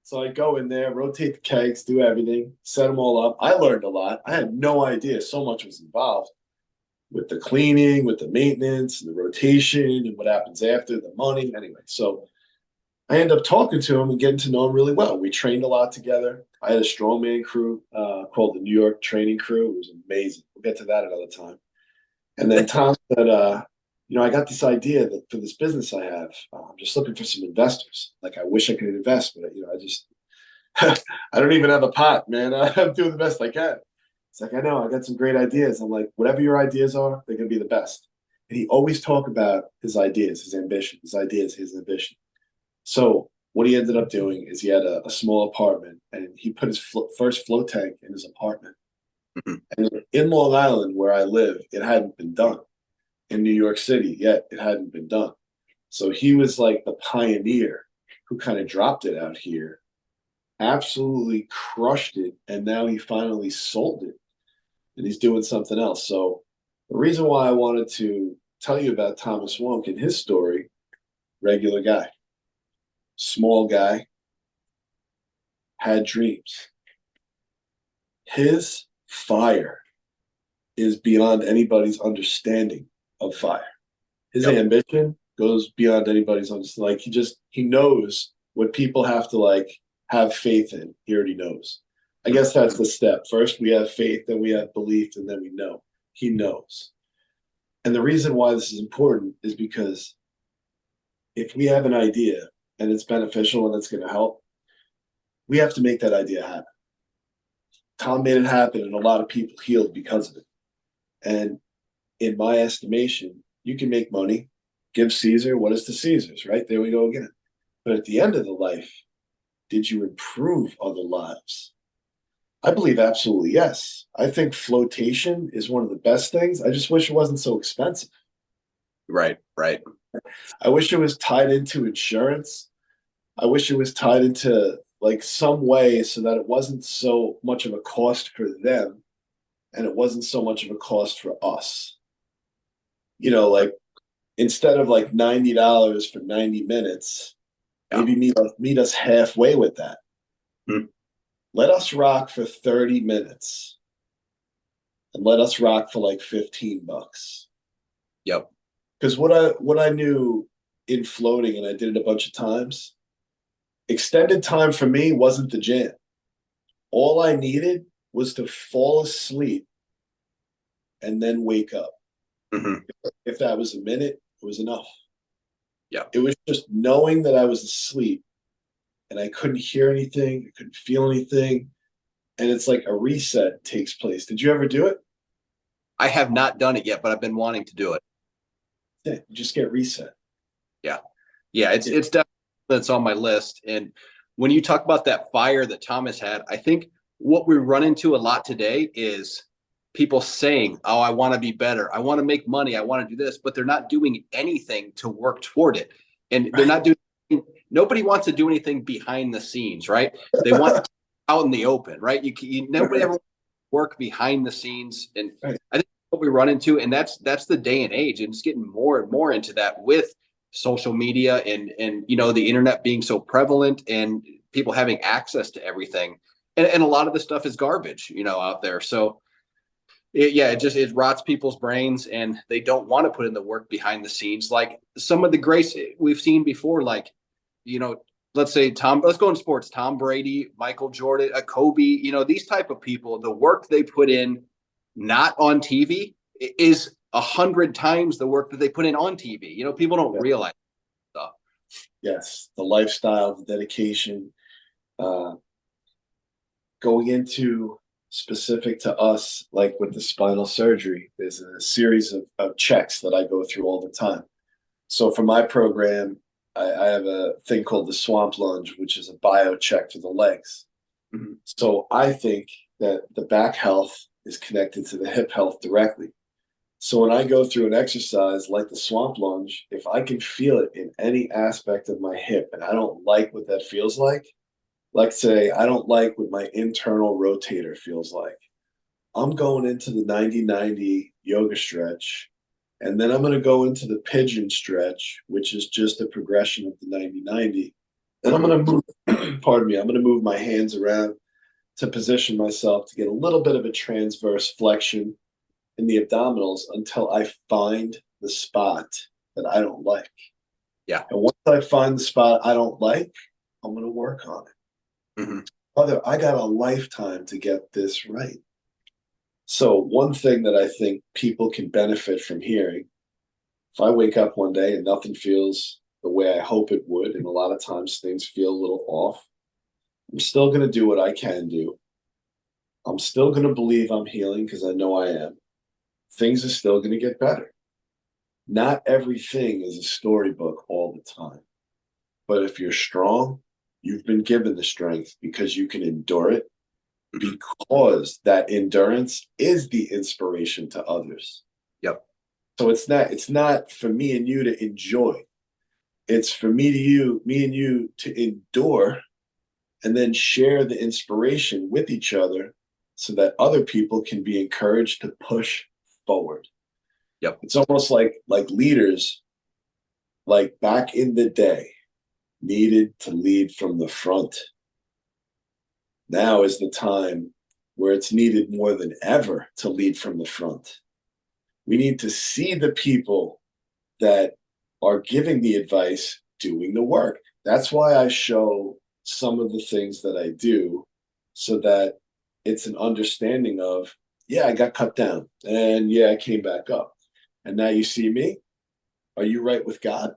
So I go in there, rotate the kegs, do everything, set them all up. I learned a lot. I had no idea so much was involved. with the cleaning, with the maintenance, and the rotation, and what happens after, the money. Anyway, so I ended up talking to him and getting to know him really well. We trained a lot together. I had a strongman crew called the New York Training Crew. It was amazing. We'll get to that another time. And then Tom said, I got this idea that for this business I have, I'm just looking for some investors. Like, I wish I could invest, but I just, I don't even have a pot, man. I'm doing the best I can. It's like, I know, I got some great ideas. I'm like, whatever your ideas are, they're going to be the best. And he always talked about his ideas, his ambition, his ideas, his ambition. So what he ended up doing is he had a small apartment, and he put his first float tank in his apartment. Mm-hmm. And in Long Island, where I live, it hadn't been done. In New York City, yet it hadn't been done. So he was like the pioneer who kind of dropped it out here, absolutely crushed it, and now he finally sold it, and he's doing something else. So the reason why I wanted to tell you about Thomas Wonk and his story, regular guy, small guy, had dreams. His fire is beyond anybody's understanding of fire. His ambition goes beyond anybody's understanding. Like, he knows what people have to like have faith in. He already knows. I guess that's the step. First we have faith, then we have belief, and then we know. He knows. And the reason why this is important is because if we have an idea and it's beneficial and it's going to help, we have to make that idea happen. Tom made it happen, and a lot of people healed because of it. And in my estimation, you can make money, give Caesar what is to Caesar's, right? There we go again. But at the end of the life, did you improve other lives? I believe absolutely yes. I think flotation is one of the best things. I just wish it wasn't so expensive. Right. I wish it was tied into insurance. I wish it was tied into like some way so that it wasn't so much of a cost for them and it wasn't so much of a cost for us. Like instead of like $90 for 90 minutes, maybe meet us halfway with that. Hmm. Let us rock for 30 minutes and let us rock for like $15. Yep. Because what I knew in floating, and I did it a bunch of times, extended time for me wasn't the jam. All I needed was to fall asleep and then wake up. Mm-hmm. If that was a minute, it was enough. Yeah. It was just knowing that I was asleep and I couldn't hear anything, I couldn't feel anything. And it's like a reset takes place. Did you ever do it? I have not done it yet, but I've been wanting to do it. Yeah, just get reset. Yeah. It's definitely that's on my list. And when you talk about that fire that Thomas had, I think what we run into a lot today is people saying, oh, I want to be better. I want to make money. I want to do this, but they're not doing anything to work toward it. And they're not doing, nobody wants to do anything behind the scenes, right? They want out in the open, right? Nobody ever work behind the scenes. And I think what we run into, and that's the day and age, and it's getting more and more into that with social media and the internet being so prevalent and people having access to everything. And a lot of the stuff is garbage, out there. So it rots people's brains and they don't want to put in the work behind the scenes. Like some of the grace we've seen before, like, let's say let's go in sports, Tom Brady, Michael Jordan, Kobe, these type of people, the work they put in, not on TV is 100 times the work that they put in on TV. People don't realize stuff. Yes. The lifestyle, the dedication, going into specific to us, like with the spinal surgery, there's a series of checks that I go through all the time. So for my program, I have a thing called the swamp lunge, which is a bio check for the legs. Mm-hmm. So I think that the back health is connected to the hip health directly. So when I go through an exercise like the swamp lunge, if I can feel it in any aspect of my hip and I don't like what that feels like say I don't like what my internal rotator feels like, I'm going into the 90-90 yoga stretch, and then I'm going to go into the pigeon stretch, which is just a progression of the 90-90. Then I'm going to move, pardon me, I'm going to move my hands around to position myself to get a little bit of a transverse flexion. in the abdominals until I find the spot that I don't like. Yeah. And once I find the spot I don't like, I'm going to work on it. Mm-hmm. I got a lifetime to get this right. So one thing that I think people can benefit from hearing, if I wake up one day and nothing feels the way I hope it would, and a lot of times things feel a little off, I'm still going to do what I can do. I'm still going to believe I'm healing because I know I am. Things are still going to get better. Not everything is a storybook all the time. But if you're strong, you've been given the strength because you can endure it, because that endurance is the inspiration to others. Yep. So it's not for me and you to enjoy. It's for me and you to endure and then share the inspiration with each other so that other people can be encouraged to push forward. Yep. It's almost like leaders, like back in the day, needed to lead from the front. Now is the time where it's needed more than ever to lead from the front. We need to see the people that are giving the advice doing the work. That's why I show some of the things that I do, so that it's an understanding of, yeah, I got cut down, and yeah, I came back up. And now you see me. Are you right with God?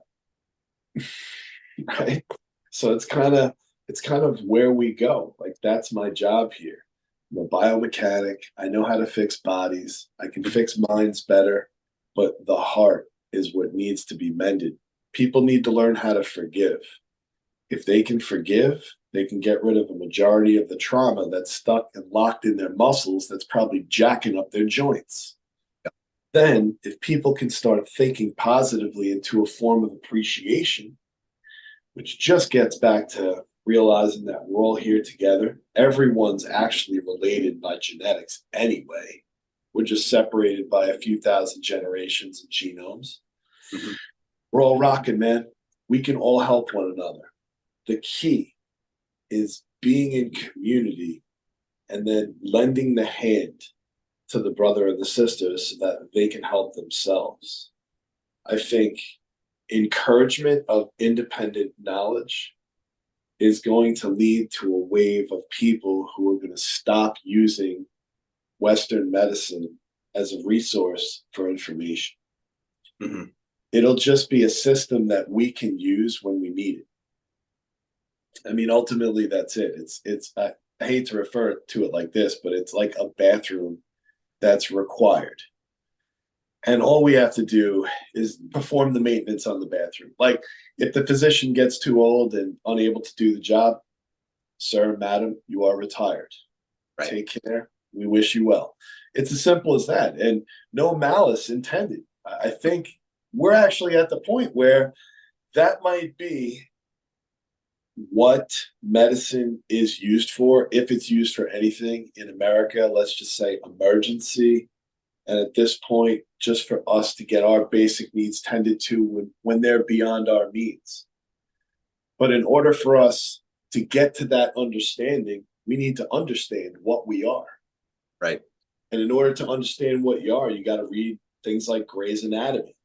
Right? So it's kind of where we go. Like, that's my job here. I'm a biomechanic. I know how to fix bodies. I can fix minds better, but the heart is what needs to be mended. People need to learn how to forgive. If they can forgive, they can get rid of a majority of the trauma that's stuck and locked in their muscles that's probably jacking up their joints. Then, if people can start thinking positively into a form of appreciation, which just gets back to realizing that we're all here together. Everyone's actually related by genetics anyway. We're just separated by a few thousand generations and genomes. Mm-hmm. We're all rocking, man. We can all help one another. The key is being in community and then lending the hand to the brother or the sister so that they can help themselves. I think encouragement of independent knowledge is going to lead to a wave of people who are going to stop using Western medicine as a resource for information. Mm-hmm. It'll just be a system that we can use when we need it. I mean, ultimately, that's it. I hate to refer to it like this, but it's like a bathroom that's required. And all we have to do is perform the maintenance on the bathroom. Like, if the physician gets too old and unable to do the job, sir, madam, you are retired. Right. Take care. We wish you well. It's as simple as that. And no malice intended. I think we're actually at the point where that might be what medicine is used for, if it's used for anything in America. Let's just say emergency. And at this point, just for us to get our basic needs tended to when they're beyond our means. But in order for us to get to that understanding, we need to understand what we are. Right. And in order to understand what you are, you got to read things like Gray's Anatomy.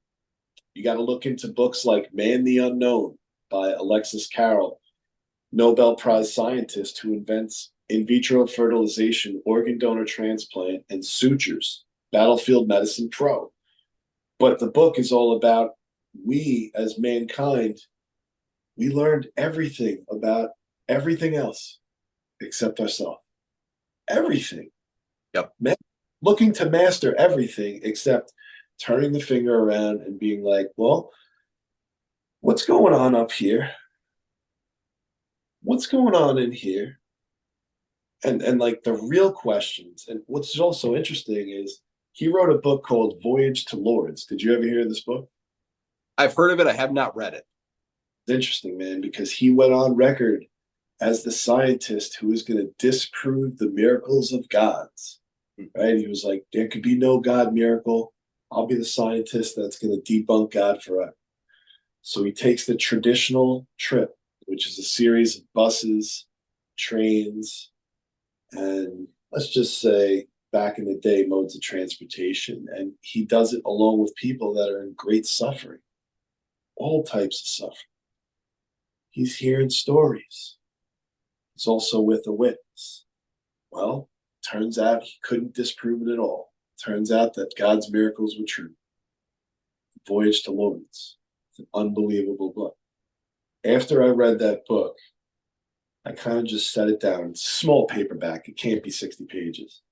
You got to look into books like Man the Unknown by Alexis Carrel, Nobel Prize scientist who invents in vitro fertilization, organ donor transplant, and sutures. Battlefield Medicine Pro. But the book is all about, we as mankind, we learned everything about everything else except ourselves. Everything. Yep. Looking to master everything except turning the finger around and being like, well, what's going on up here? What's going on in here? And like the real questions. And what's also interesting is, he wrote a book called Voyage to Lourdes. Did you ever hear of this book? I've heard of it. I have not read it. It's interesting, man, because he went on record as the scientist who was going to disprove the miracles of gods. Right? He was like, there could be no God miracle. I'll be the scientist that's going to debunk God forever. So he takes the traditional trip, which is a series of buses, trains, and let's just say back in the day modes of transportation, and he does it alone with people that are in great suffering, all types of suffering. He's hearing stories. He's also with a witness. Well, turns out he couldn't disprove it at all. Turns out that God's miracles were true. Voyage to Lawrence. It's an unbelievable book. After I read that book, I kind of just set it down. It's a small paperback. It can't be 60 pages.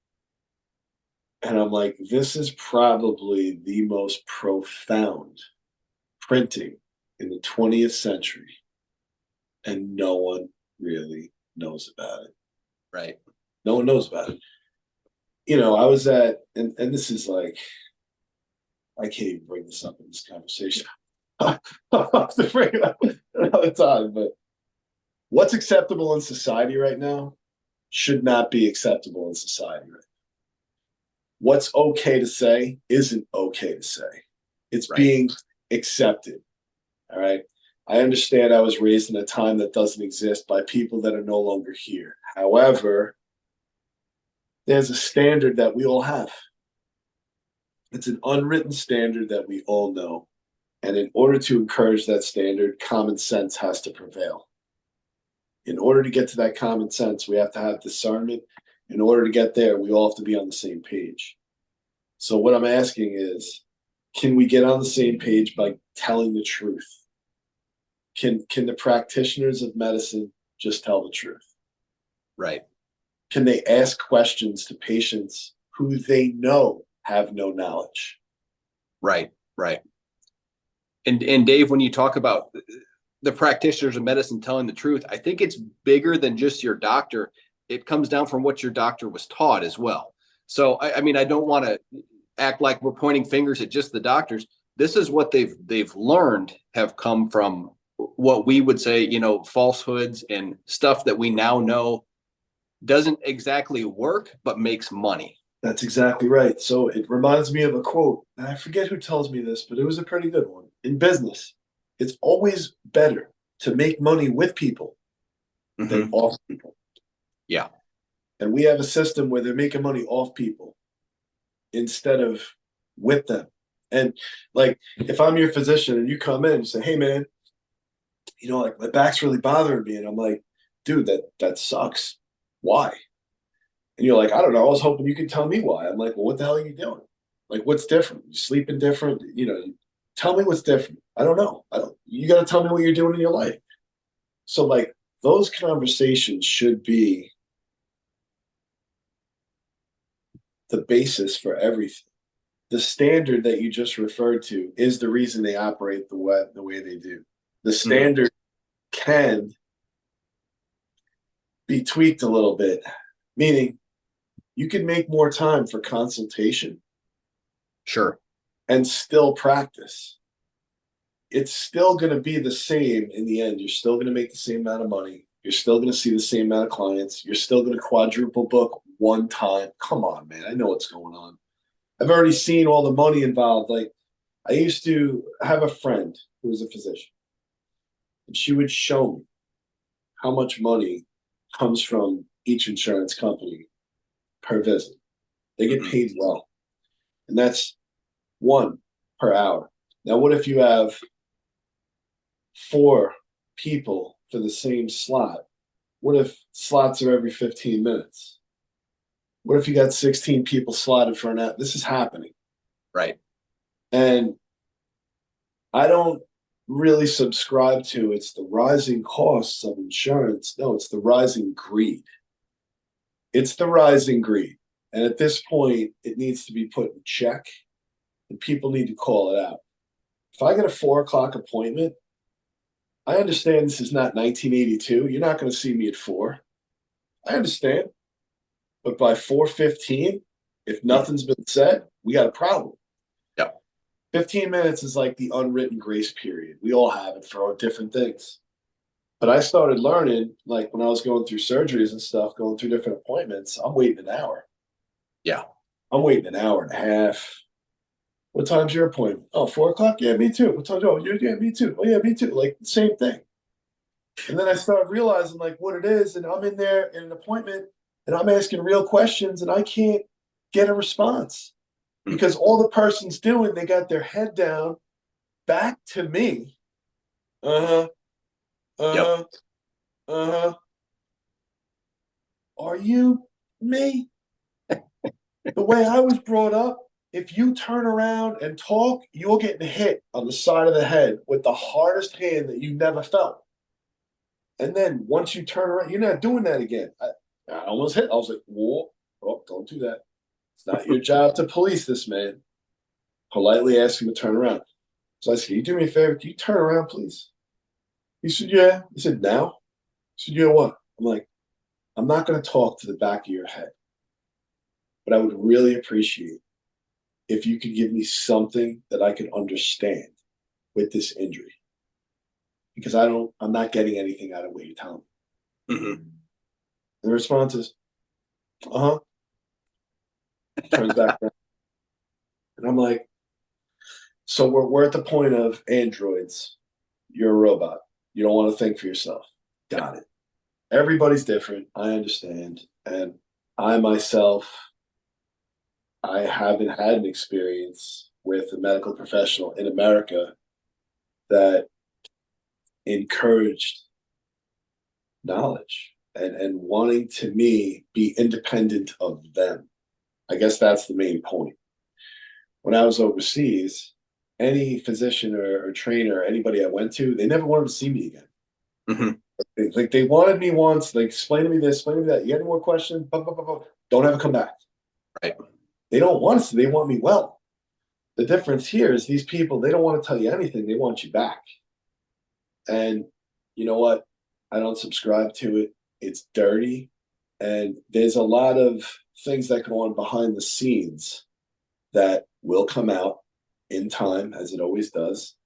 And I'm like, this is probably the most profound printing in the 20th century. And no one really knows about it. Right. No one knows about it. You know, I was at, and this is like, I can't even bring this up in this conversation. I'll have to bring it up another time. But what's acceptable in society right now should not be acceptable in society right now. What's okay to say isn't okay to say. It's right. Being accepted. All right. I understand I was raised in a time that doesn't exist by people that are no longer here. However, there's a standard that we all have. It's an unwritten standard that we all know. And in order to encourage that standard, common sense has to prevail. In order to get to that common sense, we have to have discernment. In order to get there, we all have to be on the same page. So what I'm asking is, can we get on the same page by telling the truth? Can the practitioners of medicine just tell the truth? Right. Can they ask questions to patients who they know have no knowledge? Right, right. And Dave, when you talk about the practitioners of medicine telling the truth, I think it's bigger than just your doctor. It comes down from what your doctor was taught as well. So, I mean, I don't want to act like we're pointing fingers at just the doctors. This is what they've learned have come from what we would say, you know, falsehoods and stuff that we now know doesn't exactly work, but makes money. That's exactly right. So it reminds me of a quote, and I forget who tells me this, but it was a pretty good one. In business, it's always better to make money with people than off people. Yeah. And we have a system where they're making money off people instead of with them. And like, if I'm your physician and you come in and say, hey, man, you know, like my back's really bothering me. And I'm like, dude, that sucks. Why? And you're like, I don't know. I was hoping you could tell me why. I'm like, well, what the hell are you doing? Like, what's different? You sleeping different? You know, tell me what's different. I don't know. You got to tell me what you're doing in your life. So like those conversations should be the basis for everything. The standard that you just referred to is the reason they operate the way they do. The standard can be tweaked a little bit, meaning you can make more time for consultation. Sure. And still practice. It's still going to be the same in the end. You're still going to make the same amount of money. You're still going to see the same amount of clients. You're still going to quadruple book one time. Come on, man. I know what's going on. I've already seen all the money involved. Like, I used to have a friend who was a physician, and she would show me how much money comes from each insurance company per visit. They get paid well. And that's 1 per hour. Now, what if you have 4 people for the same slot? What if slots are every 15 minutes? What if you got 16 people slotted for an hour? This is happening. Right. And I don't really subscribe to it's the rising costs of insurance. No, it's the rising greed. It's the rising greed. And at this point, it needs to be put in check, and people need to call it out. If I get a 4 o'clock appointment, I understand this is not 1982. You're not going to see me at 4. I understand. But by 4:15, if nothing's been said, we got a problem. Yeah. 15 minutes is like the unwritten grace period. We all have it for different things. But I started learning, like when I was going through surgeries and stuff, going through different appointments, I'm waiting an hour. Yeah. I'm waiting an hour and a half. What time's your appointment? Oh, 4 o'clock? Yeah, me too. What time? Oh, yeah, me too. Oh, yeah, me too. Like, same thing. And then I started realizing, like, what it is. And I'm in there in an appointment, and I'm asking real questions, and I can't get a response. Because all the person's doing, they got their head down, back to me. Yep. Are you me? The way I was brought up, if you turn around and talk, you're getting hit on the side of the head with the hardest hand that you never felt. And then once you turn around, you're not doing that again. I almost hit. I was like, whoa, oh, don't do that. It's not your job to police this man. Politely ask him to turn around. So I said, can you do me a favor? Can you turn around, please? He said, yeah. He said, now? He said, you know what? I'm like, I'm not going to talk to the back of your head, but I would really appreciate if you could give me something that I can understand with this injury. Because I'm not getting anything out of what you're telling me. And the response is, turns back around. And I'm like, so we're at the point of androids. You're a robot. You don't want to think for yourself. Got it. Everybody's different. I understand. And I myself, I haven't had an experience with a medical professional in America that encouraged knowledge and wanting to me be independent of them. I guess that's the main point. When I was overseas, any physician or trainer, anybody I went to, they never wanted to see me again. Like they wanted me once, like explain to me this, explain to me that. You got any more questions? Don't ever come back. Right. They don't want us to. They want me well. The difference here is these people, they don't want to tell you anything. They want you back. And you know what? I don't subscribe to it. It's dirty. And there's a lot of things that go on behind the scenes that will come out in time, as it always does.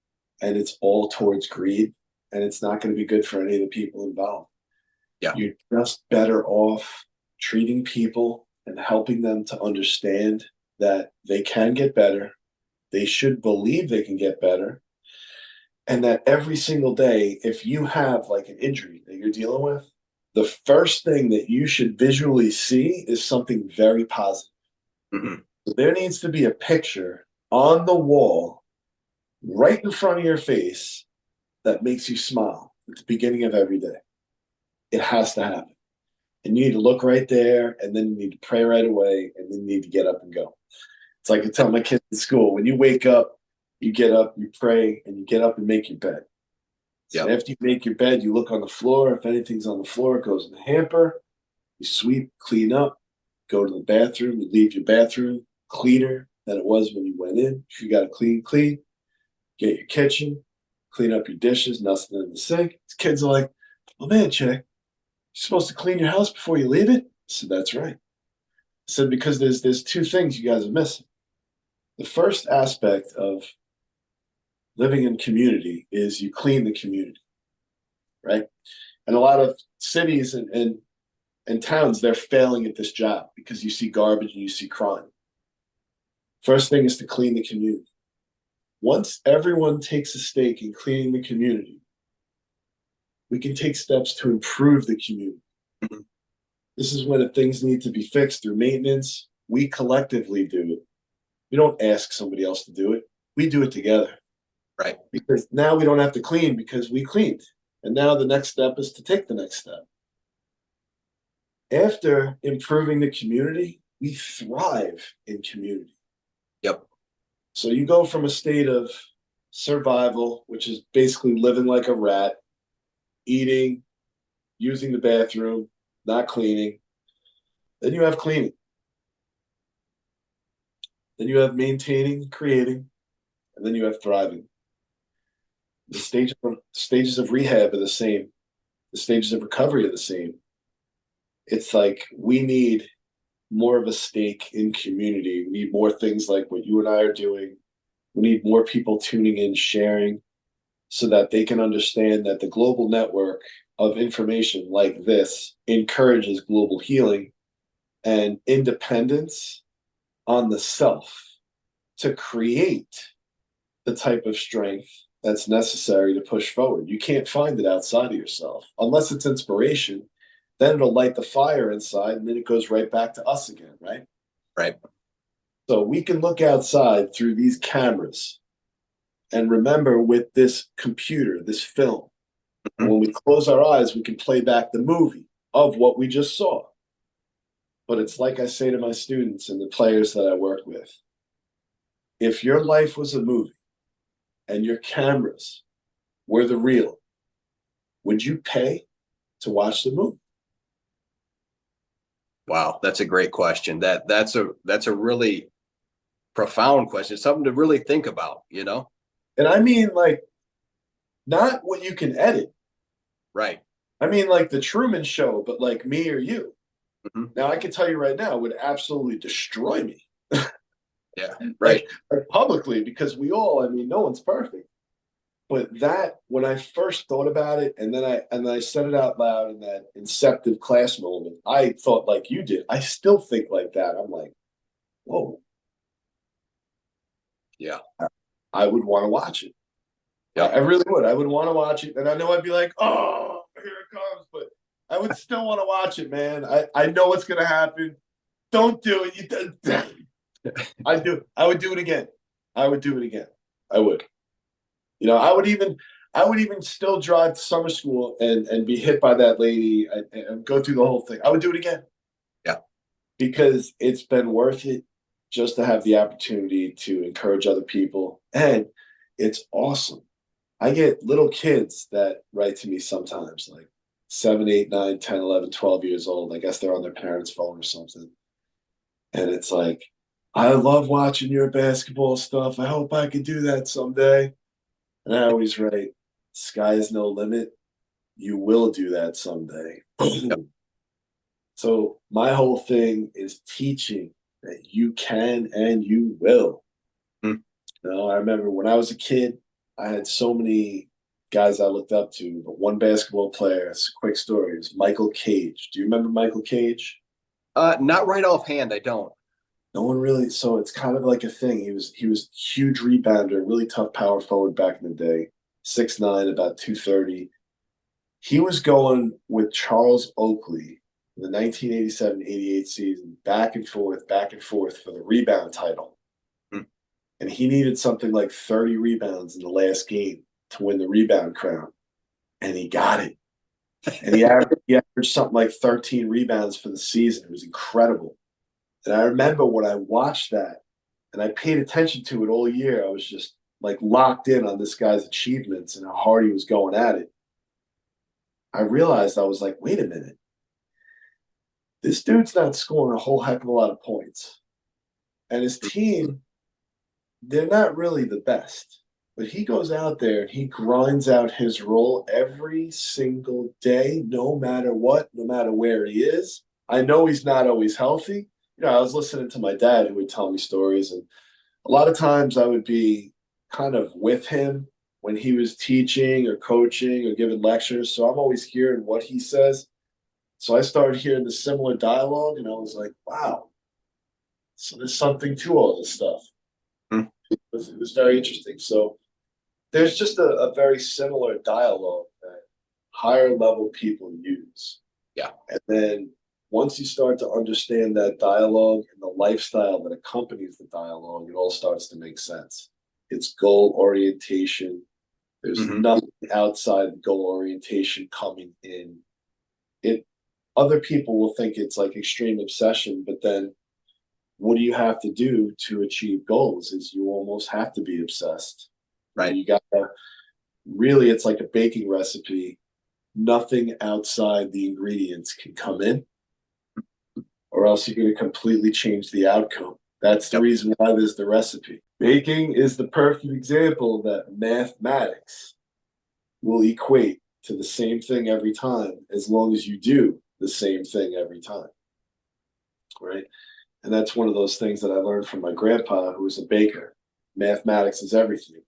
And it's all towards greed. And it's not going to be good for any of the people involved. Yeah. You're just better off treating people and helping them to understand that they can get better. They should believe they can get better. And that every single day, if you have like an injury that you're dealing with, the first thing that you should visually see is something very positive. So there needs to be a picture on the wall right in front of your face that makes you smile at the beginning of every day. It has to happen. And you need to look right there, and then you need to pray right away, and then you need to get up and go. It's like I tell my kids in school, when you wake up, you get up, you pray, and you get up and make your bed. So after you make your bed, you look on the floor. If anything's on the floor, it goes in the hamper. You sweep, clean up, go to the bathroom, you leave your bathroom cleaner than it was when you went in. If you got to clean, get your kitchen, clean up your dishes, nothing in the sink. Kids are like, oh man, Chick, you're supposed to clean your house before you leave it? I said, that's right. I said, because there's two things you guys are missing. The first aspect of living in community is you clean the community, right? And a lot of cities and towns, they're failing at this job because you see garbage and you see crime. First thing is to clean the community. Once everyone takes a stake in cleaning the community, we can take steps to improve the community. This is when things need to be fixed through maintenance. We collectively do it. We don't ask somebody else to do it. We do it together. Right. Because now we don't have to clean because we cleaned. And now the next step is to take the next step. After improving the community, we thrive in community. Yep. So you go from a state of survival, which is basically living like a rat, eating, using the bathroom, not cleaning. Then you have cleaning. Then you have maintaining, creating, and then you have thriving. The stages of rehab are the same. The stages of recovery are the same. It's like we need more of a stake in community. We need more things like what you and I are doing. We need more people tuning in, sharing, so that they can understand that the global network of information like this encourages global healing and independence on the self to create the type of strength that's necessary to push forward. You can't find it outside of yourself unless it's inspiration. Then it'll light the fire inside, and then it goes right back to us again, right? Right. So we can look outside through these cameras and remember with this computer, this film, Mhm. when we close our eyes, we can play back the movie of what we just saw. But it's like I say to my students and the players that I work with, if your life was a movie and your cameras were the real, would you pay to watch the movie? Wow, that's a great question. That's a really profound question. Something to really think about, you know? And I mean, like, not what you can edit. Right. I mean, like the Truman Show, but like me or you. Mhm. Now, I can tell you right now, it would absolutely destroy me, Yeah. like, Right. like publicly, because we all, I mean, no one's perfect. But that, when I first thought about it, and then I said it out loud in that inceptive class moment, I thought like you did. I still think like that. I'm like, whoa, Yeah. I would want to watch it. I Yep. really would. I would want to watch it, and I know I'd be like, "Oh, here it comes," but I would still want to watch it, man. I know what's gonna happen. Don't do it. I do. I would do it again. I would do it again. I would. You know, I would even still drive to summer school and be hit by that lady and go through the whole thing. I would do it again Yeah. because it's been worth it just to have the opportunity to encourage other people, and it's awesome. I get little kids that write to me sometimes, like 7, 8, 9, 10, 11, 12 years old. I guess they're on their parents' phone or something. And it's like, I love watching your basketball stuff. I hope I could do that someday. And I always write, sky is no limit. You will do that someday. Yep. So my whole thing is teaching that you can and you will. Mm. You know, I remember when I was a kid, I had so many guys I looked up to, but one basketball player, it's a quick story, is Michael Cage. Do you remember Michael Cage? Not right offhand. I don't. No one really, so it's kind of like a thing. He was huge rebounder, really tough power forward back in the day, 6'9", about 230. He was going with Charles Oakley in the 1987-88 season, back and forth for the rebound title. Mm. And he needed something like 30 rebounds in the last game to win the rebound crown. And he got it. And he averaged something like 13 rebounds for the season. It was incredible. And I remember when I watched that and I paid attention to it all year, I was just like locked in on this guy's achievements and how hard he was going at it. I realized I was like, wait a minute, this dude's not scoring a whole heck of a lot of points. And his team, they're not really the best. But he goes out there and he grinds out his role every single day, no matter what, no matter where he is. I know he's not always healthy. You know, I was listening to my dad who would tell me stories, and a lot of times I would be kind of with him when he was teaching or coaching or giving lectures. So I'm always hearing what he says. So I started hearing the similar dialogue, and I was like, wow, so there's something to all this stuff. Mm. It was very interesting. So there's just a very similar dialogue that higher level people use. Yeah. And then once you start to understand that dialogue and the lifestyle that accompanies the dialogue, it all starts to make sense. It's goal orientation. There's Hmm. nothing outside the goal orientation coming in. It Other people will think it's like extreme obsession, but then what do you have to do to achieve goals is you almost have to be obsessed. You know, Right. you gotta really, it's like a baking recipe. Nothing outside the ingredients can come in, or else you're going to completely change the outcome. That's the Yep. reason why there's the recipe. Baking is the perfect example that mathematics will equate to the same thing every time as long as you do the same thing every time, right? And that's one of those things that I learned from my grandpa, who was a baker. Mathematics is everything.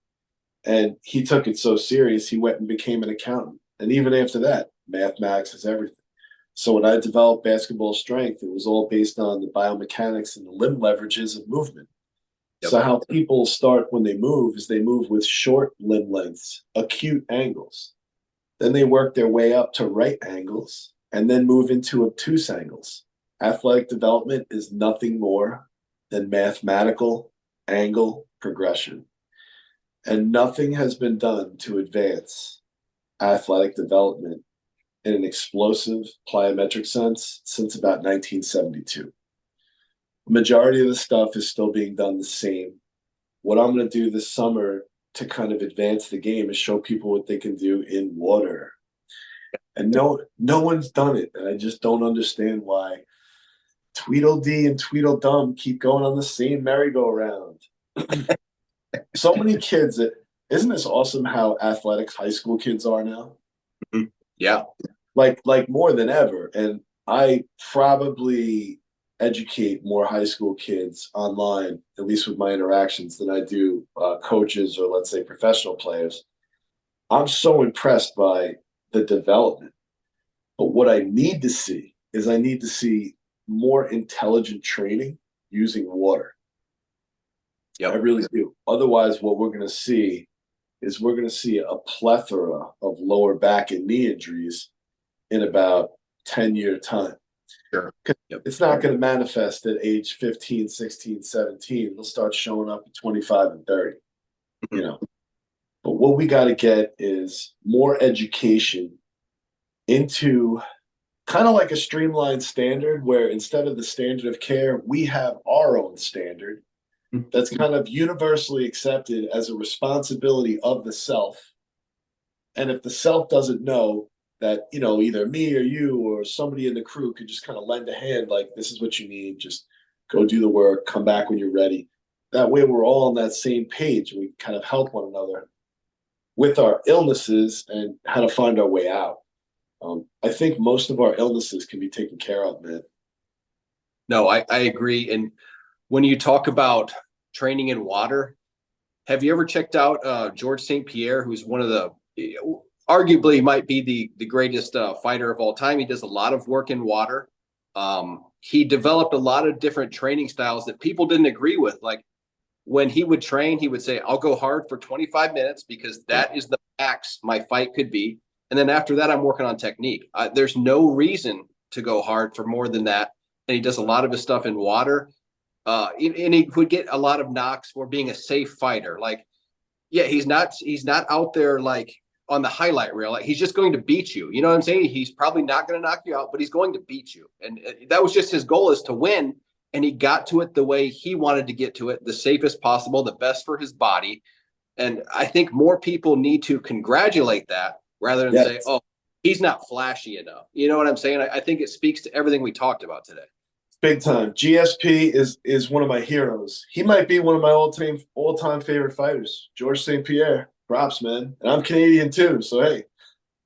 And he took it so serious, he went and became an accountant. And even after that, mathematics is everything. So when I developed basketball strength, it was all based on the biomechanics and the limb leverages of movement. Yep. So how people start when they move is they move with short limb lengths, acute angles. Then they work their way up to right angles and then move into obtuse angles. Athletic development is nothing more than mathematical angle progression. And nothing has been done to advance athletic development in an explosive plyometric sense since about 1972. The majority of the stuff is still being done the same. What I'm going to do this summer to kind of advance the game is show people what they can do in water. And no one's done it. And I just don't understand why Tweedledee and Tweedledum keep going on the same merry-go-round. So many kids. Isn't this awesome how athletic high school kids are now? Mm-hmm. Yeah. Like more than ever. And I probably educate more high school kids online, at least with my interactions, than I do coaches or, let's say, professional players. I'm so impressed by the development. But what I need to see is more intelligent training using water. Yeah, I really do. Otherwise, what we're going to see is a plethora of lower back and knee injuries in about 10-year time. Sure. Yep. It's not going to manifest at age 15, 16, 17. It'll start showing up at 25 and 30, But what we got to get is more education into kind of like a streamlined standard where instead of the standard of care, we have our own standard that's kind of universally accepted as a responsibility of the self. And if the self doesn't know that, either me or you or somebody in the crew could just kind of lend a hand, like, this is what you need, just go do the work, come back when you're ready. That way we're all on that same page and we kind of help one another with our illnesses and how to find our way out. I think most of our illnesses can be taken care of, man. No, I agree. And when you talk about training in water, have you ever checked out George St. Pierre, who's one of the, arguably might be the greatest fighter of all time? He does a lot of work in water. He developed a lot of different training styles that people didn't agree with. Like when he would train, he would say, I'll go hard for 25 minutes because that is the max my fight could be. And then after that, I'm working on technique. There's no reason to go hard for more than that. And he does a lot of his stuff in water. And he would get a lot of knocks for being a safe fighter. Like, yeah, he's not out there like on the highlight reel. Like, he's just going to beat you. You know what I'm saying? He's probably not going to knock you out, but he's going to beat you. And that was just his goal, is to win. And he got to it the way he wanted to get to it, the safest possible, the best for his body. And I think more people need to congratulate that rather than say, oh, he's not flashy enough. You know what I'm saying? I think it speaks to everything we talked about today. Big time. GSP is one of my heroes. He might be one of my all-time favorite fighters. George St. Pierre. Props, man. And I'm Canadian too, so hey.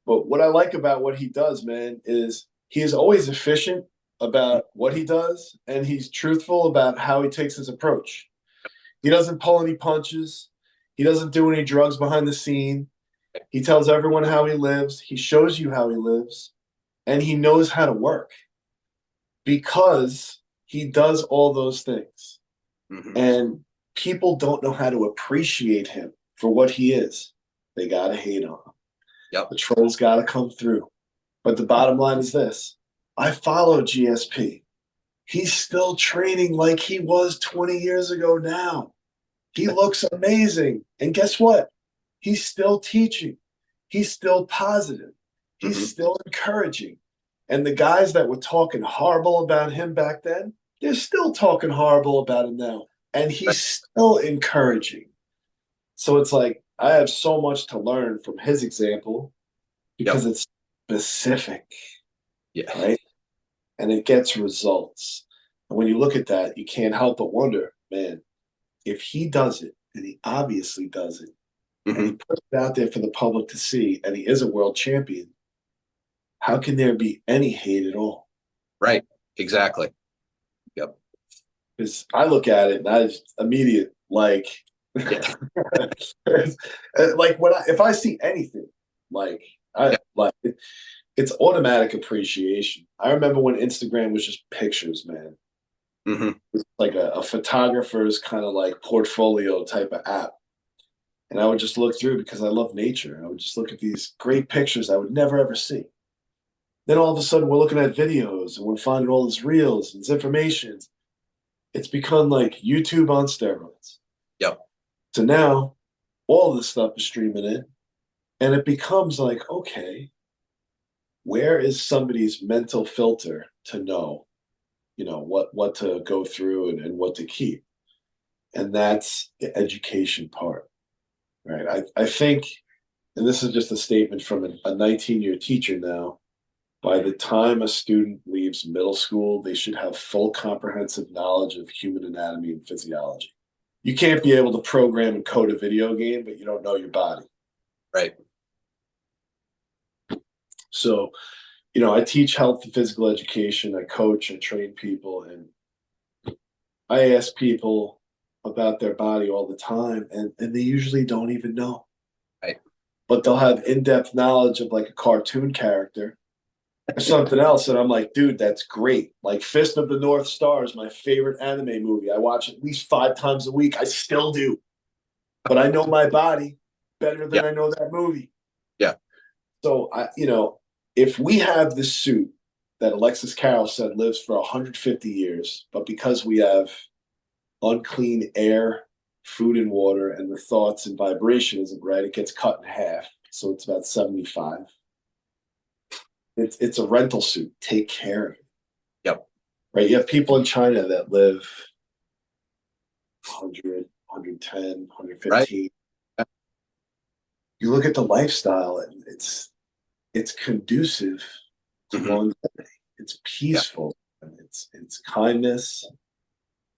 But what I like about what he does, man, is he is always efficient about what he does, and he's truthful about how he takes his approach. He doesn't pull any punches. He doesn't do any drugs behind the scene. He tells everyone how he lives. He shows you how he lives, and he knows how to work because he does all those things. Mm-hmm. And people don't know how to appreciate him for what he is. They got to hate on him. Yep. The trolls got to come through. But the bottom line is this. I follow GSP. He's still training like he was 20 years ago now. He looks amazing. And guess what? He's still teaching. He's still positive. He's still encouraging. And the guys that were talking horrible about him back then, they're still talking horrible about him now. And he's still encouraging. So it's like, I have so much to learn from his example because it's specific. Yeah. Right? And it gets results. And when you look at that, you can't help but wonder, man, if he does it, and he obviously does it, and he puts it out there for the public to see, and he is a world champion, how can there be any hate at all? Right. Exactly. Yep. Because I look at it and I just immediate, like, like if I see anything, it's automatic appreciation. I remember when Instagram was just pictures, man. It was like a photographer's kind of like portfolio type of app. And I would just look through because I love nature. I would just look at these great pictures I would never, ever see. Then all of a sudden we're looking at videos and we're finding all these reels and this information. it's become like YouTube on steroids. Yep. So now all this stuff is streaming in, and it becomes like, okay, where is somebody's mental filter to know, what to go through and what to keep? And that's the education part, right? I think, and this is just a statement from a 19-year teacher now, by the time a student leaves middle school, they should have full comprehensive knowledge of human anatomy and physiology. You can't be able to program and code a video game, but you don't know your body. Right. So, I teach health and physical education. I coach and train people, and I ask people about their body all the time, and they usually don't even know. Right. But they'll have in-depth knowledge of like a cartoon character or something else. And I'm like, dude, that's great. Like Fist of the North Star is my favorite anime movie. I watch at least 5 times a week. I still do. But I know my body better than I know that movie. Yeah. So if we have this suit that Alexis Carrel said lives for 150 years, but because we have unclean air, food and water, and the thoughts and vibration isn't right, it gets cut in half. So it's about 75. It's a rental suit. Take care of it. Yep. Right. You have people in China that live 100, 110, 115. Right. You look at the lifestyle, and it's conducive to longevity. It's peaceful. And it's kindness.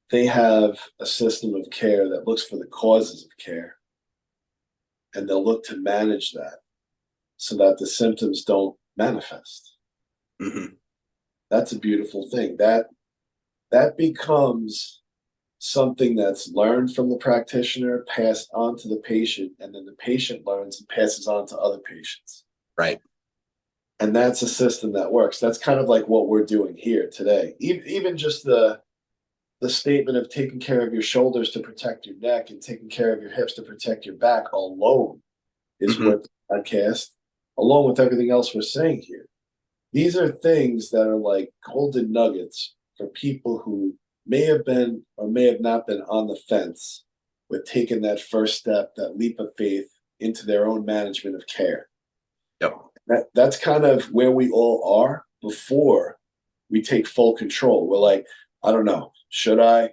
They have a system of care that looks for the causes of care, and they'll look to manage that so that the symptoms don't manifest. Mm-hmm. That's a beautiful thing. That becomes something that's learned from the practitioner, passed on to the patient, and then the patient learns and passes on to other patients. Right. And that's a system that works. That's kind of like what we're doing here today. Even just the statement of taking care of your shoulders to protect your neck and taking care of your hips to protect your back alone is worth the podcast, along with everything else we're saying here. These are things that are like golden nuggets for people who may have been or may have not been on the fence with taking that first step, that leap of faith into their own management of care. Yep. That's kind of where we all are before we take full control. We're like, I don't know, should I?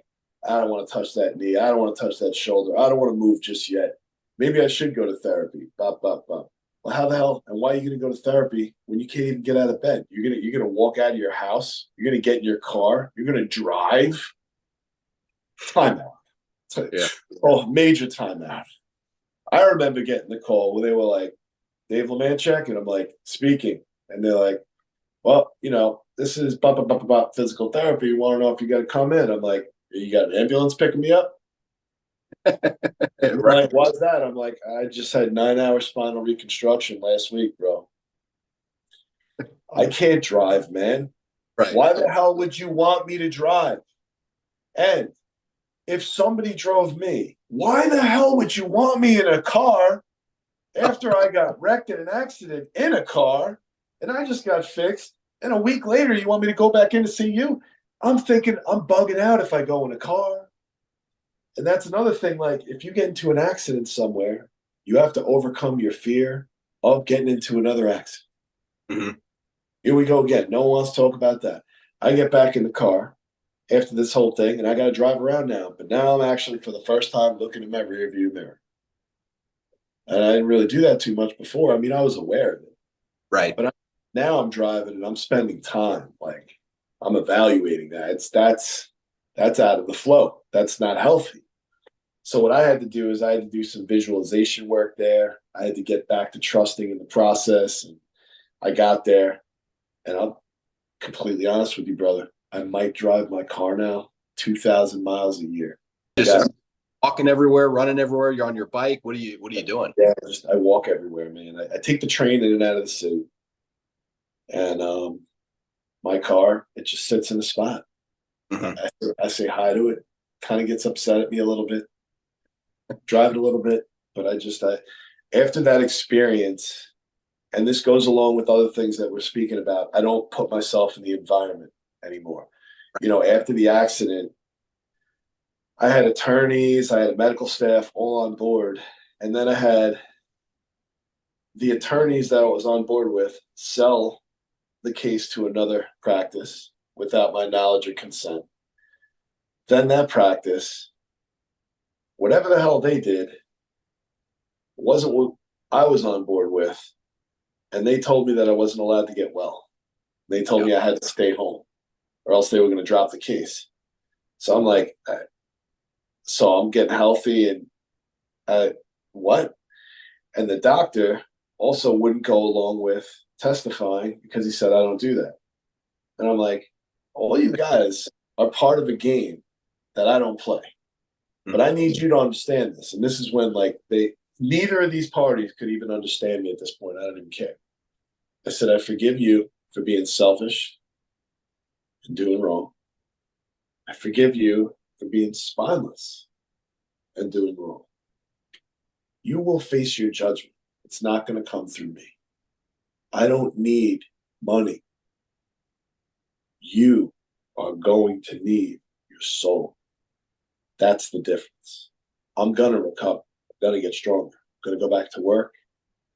I don't want to touch that knee. I don't want to touch that shoulder. I don't want to move just yet. Maybe I should go to therapy. Bop, bop, bop. Well, how the hell and why are you going to go to therapy when you can't even get out of bed? You're gonna walk out of your house. You're gonna get in your car. You're gonna drive. Timeout. Yeah. Oh, major timeout. I remember getting the call where they were like, Dave Lemanczyk, and I'm like, speaking, and they're like, well, this is physical therapy. You want to know if you got to come in? I'm like, you got an ambulance picking me up? Right. Like, why's that? I'm like, I just had 9-hour spinal reconstruction last week, bro. I can't drive, man. Right. Why the hell would you want me to drive? And if somebody drove me, why the hell would you want me in a car after I got wrecked in an accident in a car and I just got fixed? And a week later, you want me to go back in to see you? I'm thinking I'm bugging out if I go in a car. And that's another thing. Like, if you get into an accident somewhere, you have to overcome your fear of getting into another accident. Mm-hmm. Here we go again. No one wants to talk about that. I get back in the car after this whole thing, and I got to drive around now. But now I'm actually, for the first time, looking in my rearview mirror. And I didn't really do that too much before. I mean, I was aware of it. Right. But now I'm driving and I'm spending time. Like, I'm evaluating that. That's out of the flow. That's not healthy. So what I had to do is I had to do some visualization work there. I had to get back to trusting in the process. And I got there. And I'm completely honest with you, brother. I might drive my car now 2,000 miles a year. Just walking everywhere, running everywhere. You're on your bike. What are you doing? Yeah, I walk everywhere, man. I take the train in and out of the city. And my car, it just sits in a spot. Mm-hmm. I say hi to it. Kind of gets upset at me a little bit. Drive it a little bit. But after that experience, and this goes along with other things that we're speaking about, I don't put myself in the environment anymore. After the accident, I had attorneys, I had medical staff all on board. And then I had the attorneys that I was on board with sell the case to another practice without my knowledge or consent. Then that practice, whatever the hell they did, wasn't what I was on board with. And they told me that I wasn't allowed to get well. They told me I had to stay home or else they were going to drop the case. So I'm like, so I'm getting healthy and what? And the doctor also wouldn't go along with testifying because he said, I don't do that. And I'm like, all you guys are part of a game that I don't play. But I need you to understand this. And this is when like neither of these parties could even understand me at this point. I don't even care. I said, I forgive you for being selfish and doing wrong. I forgive you for being spineless and doing wrong. You will face your judgment. It's not going to come through me. I don't need money. You are going to need your soul. That's the difference. I'm going to recover. I'm going to get stronger. I'm going to go back to work.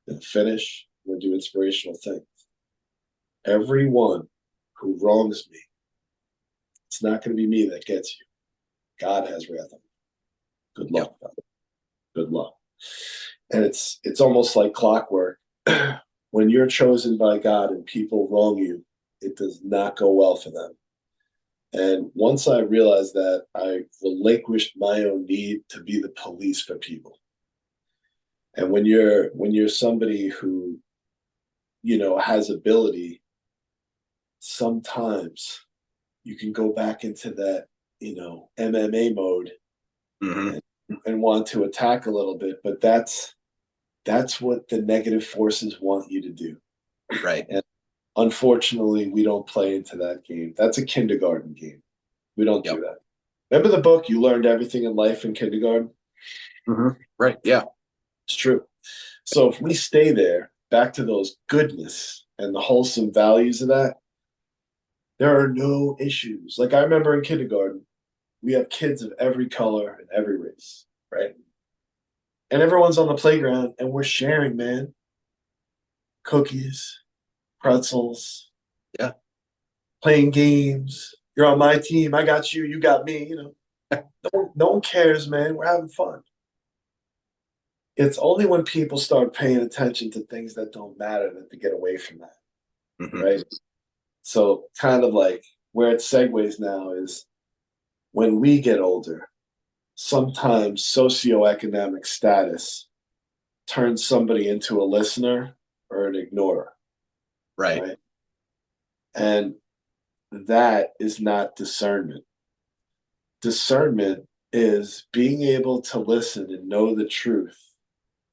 I'm going to finish. I'm going to do inspirational things. Everyone who wrongs me, it's not going to be me that gets you. God has wrath on you. Good luck, brother. Good luck. And it's almost like clockwork. When you're chosen by God and people wrong you, it does not go well for them. And once I realized that, I relinquished my own need to be the police for people. And when you're somebody who, has ability, sometimes you can go back into that, MMA mode and want to attack a little bit, but that's what the negative forces want you to do. Right. And unfortunately, we don't play into that game. That's a kindergarten game. We don't do that. Remember the book, You Learned Everything in Life in Kindergarten? Right. Yeah. It's true. So if we stay there, back to those goodness and the wholesome values of that, there are no issues. Like I remember in kindergarten, we have kids of every color and every race, right? And everyone's on the playground and we're sharing, man. Cookies, pretzels, playing games. You're on my team. I got you. You got me. No one cares, man. We're having fun. It's only when people start paying attention to things that don't matter that they get away from that, right? So kind of like where it segues now is when we get older, sometimes socioeconomic status turns somebody into a listener or an ignorer. Right? And that is not discernment. Discernment is being able to listen and know the truth,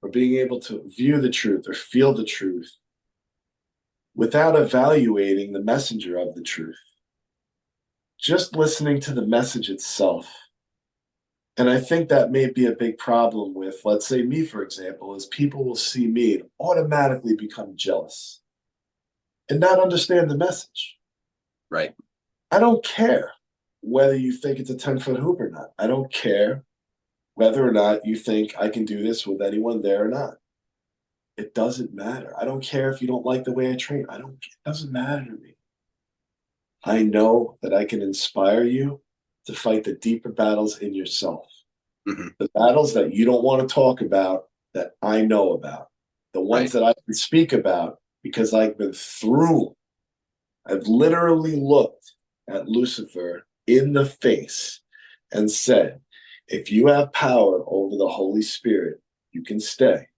or being able to view the truth or feel the truth without evaluating the messenger of the truth. Just listening to the message itself. And I think that may be a big problem with, let's say me, for example, is people will see me and automatically become jealous and not understand the message. Right. I don't care whether you think it's a 10-foot hoop or not. I don't care whether or not you think I can do this with anyone there or not. It doesn't matter. I don't care if you don't like the way I train. It doesn't matter to me. I know that I can inspire you to fight the deeper battles in yourself. The battles that you don't want to talk about that I know about. The ones that I can speak about because I've been through. I've literally looked at Lucifer in the face and said, if you have power over the Holy Spirit, you can stay.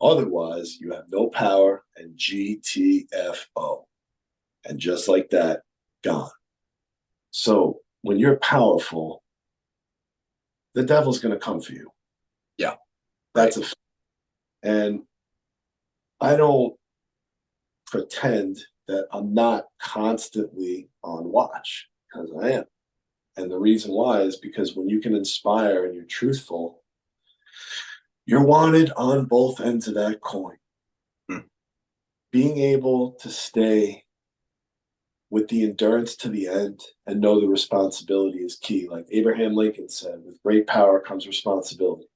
Otherwise, you have no power and GTFO. And just like that, gone. So when you're powerful, the devil's going to come for you. Yeah. That's a fact. And I don't pretend that I'm not constantly on watch, because I am. And the reason why is because when you can inspire and you're truthful, you're wanted on both ends of that coin. Being able to stay with the endurance to the end and know the responsibility is key. Like Abraham Lincoln said, with great power comes responsibility.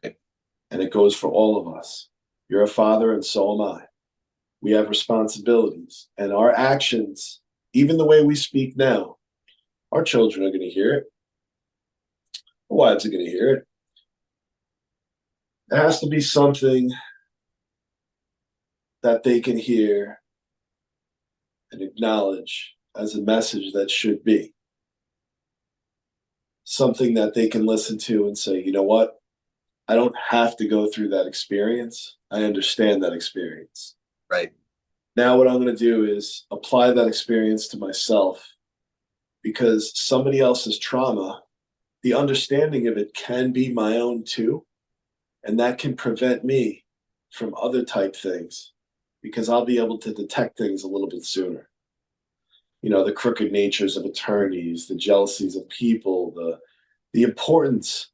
Right. And it goes for all of us. You're a father and so am I. We have responsibilities, and our actions, even the way we speak now, our children are going to hear it. Our wives are going to hear it. There has to be something that they can hear and acknowledge as a message that should be. Something that they can listen to and say, you know what? I don't have to go through that experience. I understand that experience. Right. Now what I'm going to do is apply that experience to myself, because somebody else's trauma, the understanding of it can be my own too. And that can prevent me from other type things, because I'll be able to detect things a little bit sooner. You know, the crooked natures of attorneys, the jealousies of people, the importance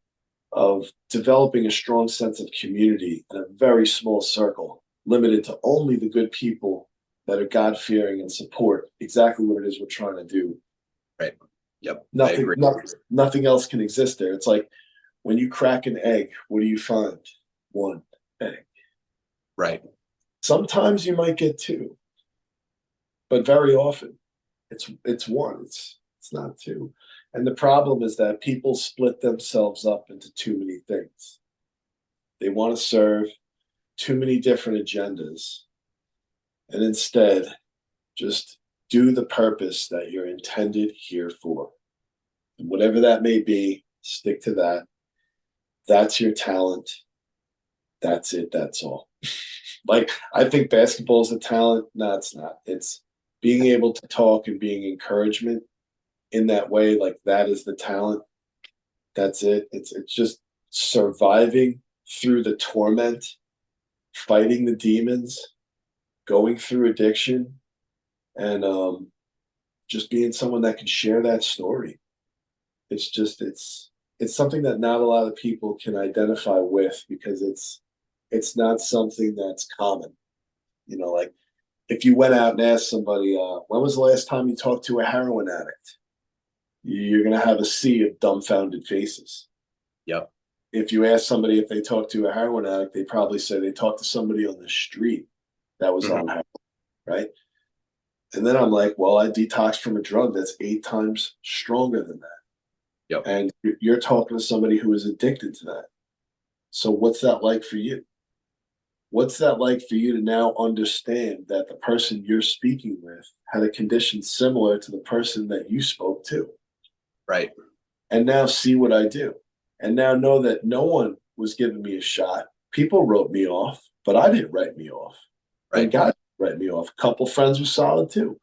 of developing a strong sense of community in a very small circle, limited to only the good people that are God-fearing and support exactly what it is we're trying to do. Right. Yep. Nothing else can exist there. It's like when you crack an egg, what do you find? One egg. Right. Sometimes you might get two, but very often it's one. It's not two. And the problem is that people split themselves up into too many things. They want to serve too many different agendas, and instead just do the purpose that you're intended here for. And whatever that may be, stick to that. That's your talent. That's it. That's all. Like, I think basketball is a talent. No, it's not. It's being able to talk and being encouragement in that way. Like, that is the talent. That's it. It's just surviving through the torment, fighting the demons, going through addiction, and just being someone that can share that story. It's something that not a lot of people can identify with, because it's not something that's common. You know, like if you went out and asked somebody, when was the last time you talked to a heroin addict? You're going to have a sea of dumbfounded faces. Yep. If you ask somebody if they talked to a heroin addict, they probably say they talked to somebody on the street that was on heroin, right? And then I'm like, well, I detoxed from a drug that's 8 times stronger than that. Yep. And you're talking to somebody who is addicted to that. So what's that like for you? What's that like for you to now understand that the person you're speaking with had a condition similar to the person that you spoke to? Right. And now see what I do. And now know that no one was giving me a shot. People wrote me off, but I didn't write me off. Right. And God didn't write me off. A couple friends were solid too.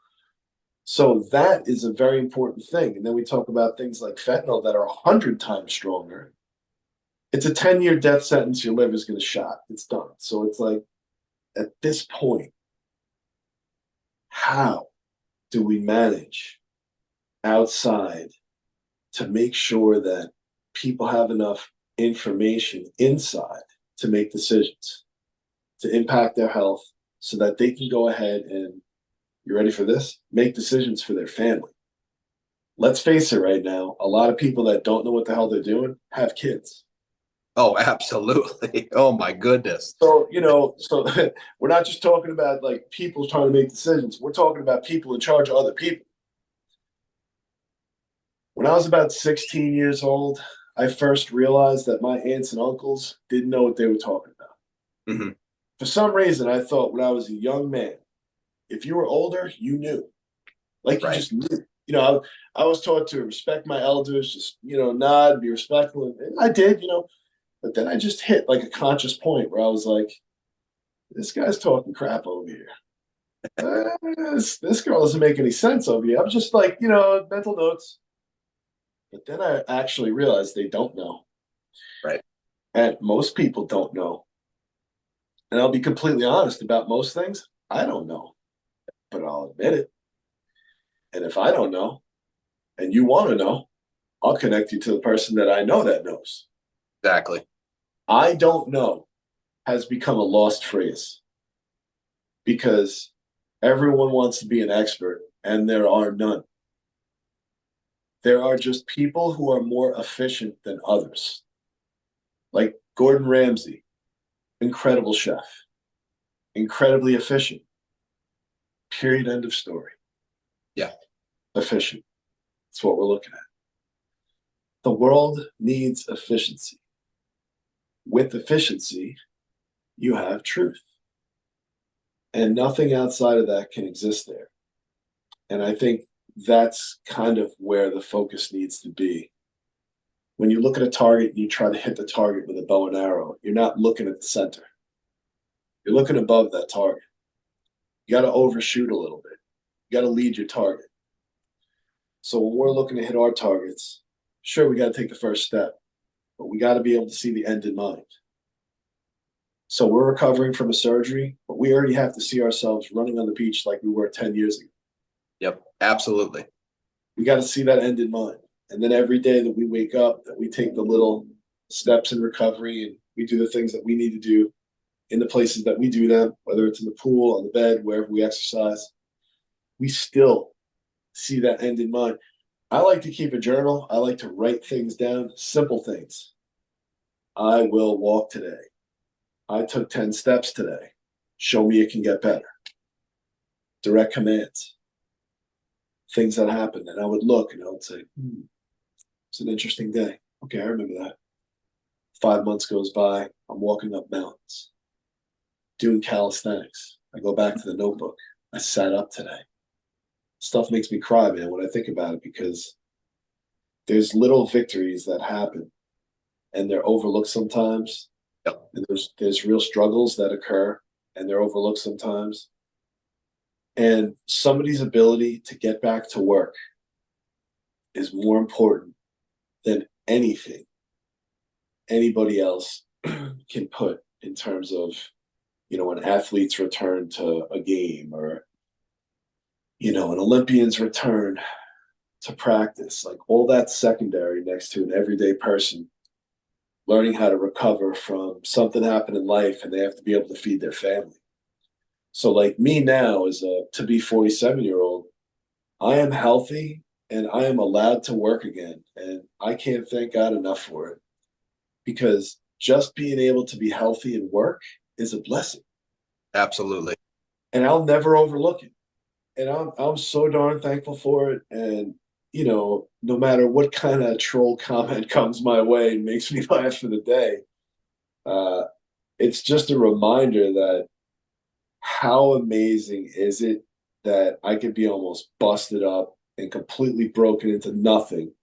So that is a very important thing. And then we talk about things like fentanyl that are 100 times stronger. It's a 10-year death sentence. Your liver's going to shot. It's done. So it's like, at this point, how do we manage outside to make sure that people have enough information inside to make decisions, to impact their health, so that they can go ahead and, you ready for this? Make decisions for their family. Let's face it right now, a lot of people that don't know what the hell they're doing have kids. Oh, absolutely. Oh my goodness. So, we're not just talking about like people trying to make decisions. We're talking about people in charge of other people. When I was about 16 years old, I first realized that my aunts and uncles didn't know what they were talking about. Mm-hmm. For some reason, I thought when I was a young man, if you were older, you knew. Like, you just knew. I was taught to respect my elders, just, nod, be respectful. And I did, but then I just hit like a conscious point where I was like, this guy's talking crap over here. This girl doesn't make any sense over here. I'm just like, mental notes. But then I actually realized they don't know. Right. And most people don't know. And I'll be completely honest about most things. I don't know, but I'll admit it. And if I don't know and you want to know, I'll connect you to the person that I know that knows. Exactly. I don't know has become a lost phrase, because everyone wants to be an expert and there are none. There are just people who are more efficient than others. Like Gordon Ramsay, incredible chef, incredibly efficient. Period. End of story. Yeah. Efficient. That's what we're looking at. The world needs efficiency. With efficiency, you have truth. And nothing outside of that can exist there. And I think that's kind of where the focus needs to be. When you look at a target and you try to hit the target with a bow and arrow, you're not looking at the center. You're looking above that target. You got to overshoot a little bit. You got to lead your target. So when we're looking to hit our targets, sure, we got to take the first step, but we got to be able to see the end in mind. So we're recovering from a surgery, but we already have to see ourselves running on the beach like we were 10 years ago. Yep, absolutely. We got to see that end in mind. And then every day that we wake up, that we take the little steps in recovery and we do the things that we need to do in the places that we do them, whether it's in the pool, on the bed, wherever we exercise, we still see that end in mind. I like to keep a journal. I like to write things down, simple things. I will walk today. I took 10 steps today. Show me it can get better. Direct commands. Things that happen. And I would look and I would say, it's an interesting day. Okay, I remember that. 5 months goes by. I'm walking up mountains, doing calisthenics. I go back to the notebook. I sat up today. Stuff makes me cry, man, when I think about it, because there's little victories that happen and they're overlooked sometimes. Yep. And there's real struggles that occur and they're overlooked sometimes. And somebody's ability to get back to work is more important than anything anybody else can put in terms of, an athlete's return to a game or, an Olympian's return to practice. Like all that's secondary next to an everyday person learning how to recover from something happened in life and they have to be able to feed their family. So like me now as a to-be 47-year-old, I am healthy and I am allowed to work again. And I can't thank God enough for it, because just being able to be healthy and work is a blessing. Absolutely. And I'll never overlook it. And I'm so darn thankful for it. And, no matter what kind of troll comment comes my way and makes me laugh for the day, it's just a reminder that how amazing is it that I could be almost busted up and completely broken into nothing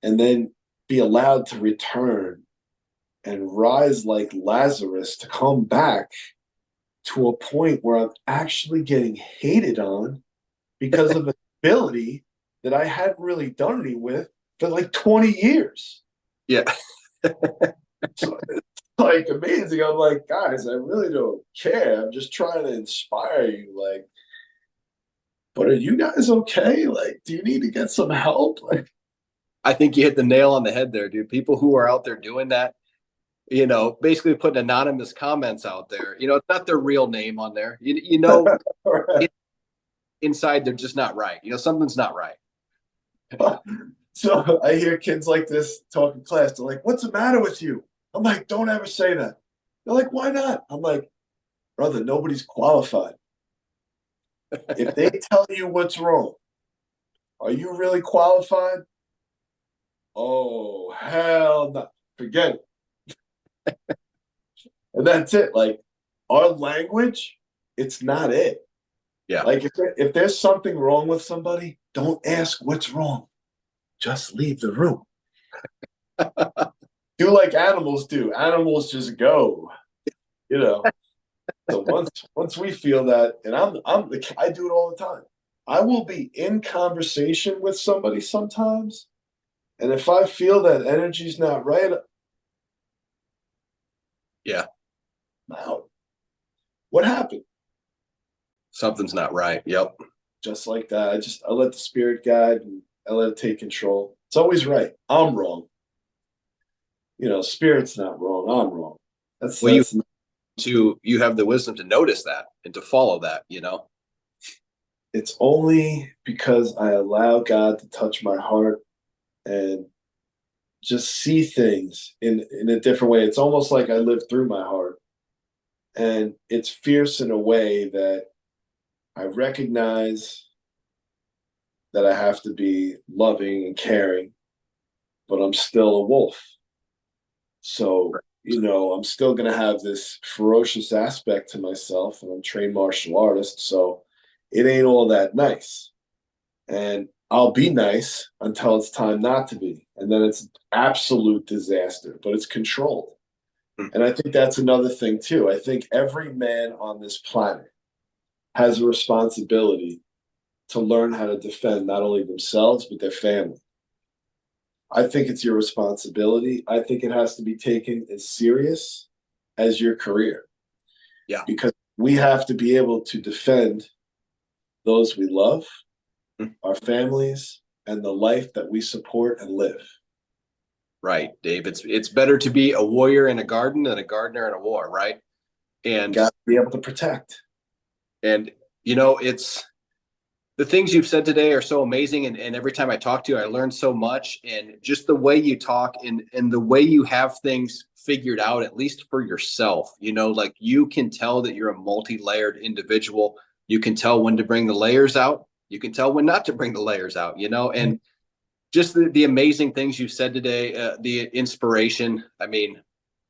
and then be allowed to return and rise like Lazarus to come back to a point where I'm actually getting hated on because of an ability that I hadn't really done any with for like 20 years. Yeah. So it's like amazing. I'm like, guys, I really don't care. I'm just trying to inspire you. Like, but are you guys okay? Like, do you need to get some help? Like, I think you hit the nail on the head there, dude. People who are out there doing that, basically putting anonymous comments out there. It's not their real name on there. right. Inside they're just not right. Something's not right. So I hear kids like this talk in class. They're like, "What's the matter with you?" I'm like, "Don't ever say that." They're like, "Why not?" I'm like, "Brother, nobody's qualified. If they tell you what's wrong, are you really qualified? Oh, hell no. Forget it." And that's it. Like, our language, it's not it. Yeah. Like, if there's something wrong with somebody, don't ask what's wrong. Just leave the room. Do like animals do. Animals just go, So once we feel that, and I do it all the time. I will be in conversation with somebody sometimes, and if I feel that energy's not right, Yeah. I'm out. What happened? Something's not right. Yep. Just like that. I let the spirit guide and I let it take control. It's always right. I'm wrong. Spirit's not wrong. I'm wrong. You have the wisdom to notice that and to follow that. it's only because I allow God to touch my heart and just see things in a different way. It's almost like I live through my heart. And it's fierce in a way that I recognize that I have to be loving and caring, but I'm still a wolf. So, I'm still going to have this ferocious aspect to myself, and I'm a trained martial artist. So it ain't all that nice. And I'll be nice until it's time not to be. And then it's absolute disaster, but it's controlled. And I think that's another thing too. I think every man on this planet has a responsibility to learn how to defend not only themselves, but their family. I think it's your responsibility. I think it has to be taken as serious as your career. Yeah. Because we have to be able to defend those we love, our families, and the life that we support and live. Right, Dave. It's better to be a warrior in a garden than a gardener in a war, right? And got to be able to protect. And it's the things you've said today are so amazing. And every time I talk to you, I learn so much. And just the way you talk and the way you have things figured out, at least for yourself, like you can tell that you're a multi-layered individual. You can tell when to bring the layers out. You can tell when not to bring the layers out, and just the amazing things you said today, the inspiration. I mean,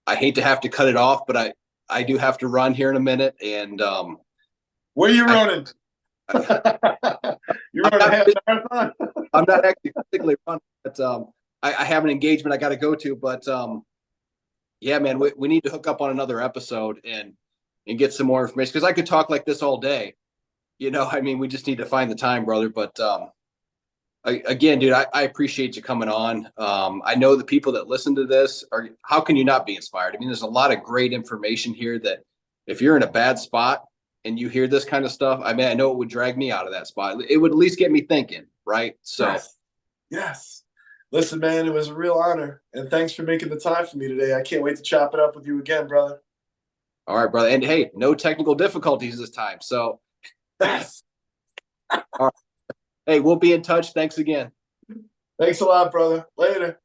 I hate to have to cut it off, but I do have to run here in a minute. And where are you running? You're running a half marathon? I'm not actually physically running, but I have an engagement I got to go to. But yeah, man, we need to hook up on another episode and get some more information, because I could talk like this all day. I mean, we just need to find the time, brother. But again, dude, I appreciate you coming on. I know the people that listen to this how can you not be inspired? I mean, there's a lot of great information here that if you're in a bad spot and you hear this kind of stuff, I mean, I know it would drag me out of that spot. It would at least get me thinking, right? So, yes. Listen, man, it was a real honor. And thanks for making the time for me today. I can't wait to chop it up with you again, brother. All right, brother. And hey, no technical difficulties this time. So, yes. All right. Hey, we'll be in touch. Thanks again. Thanks a lot, brother. Later.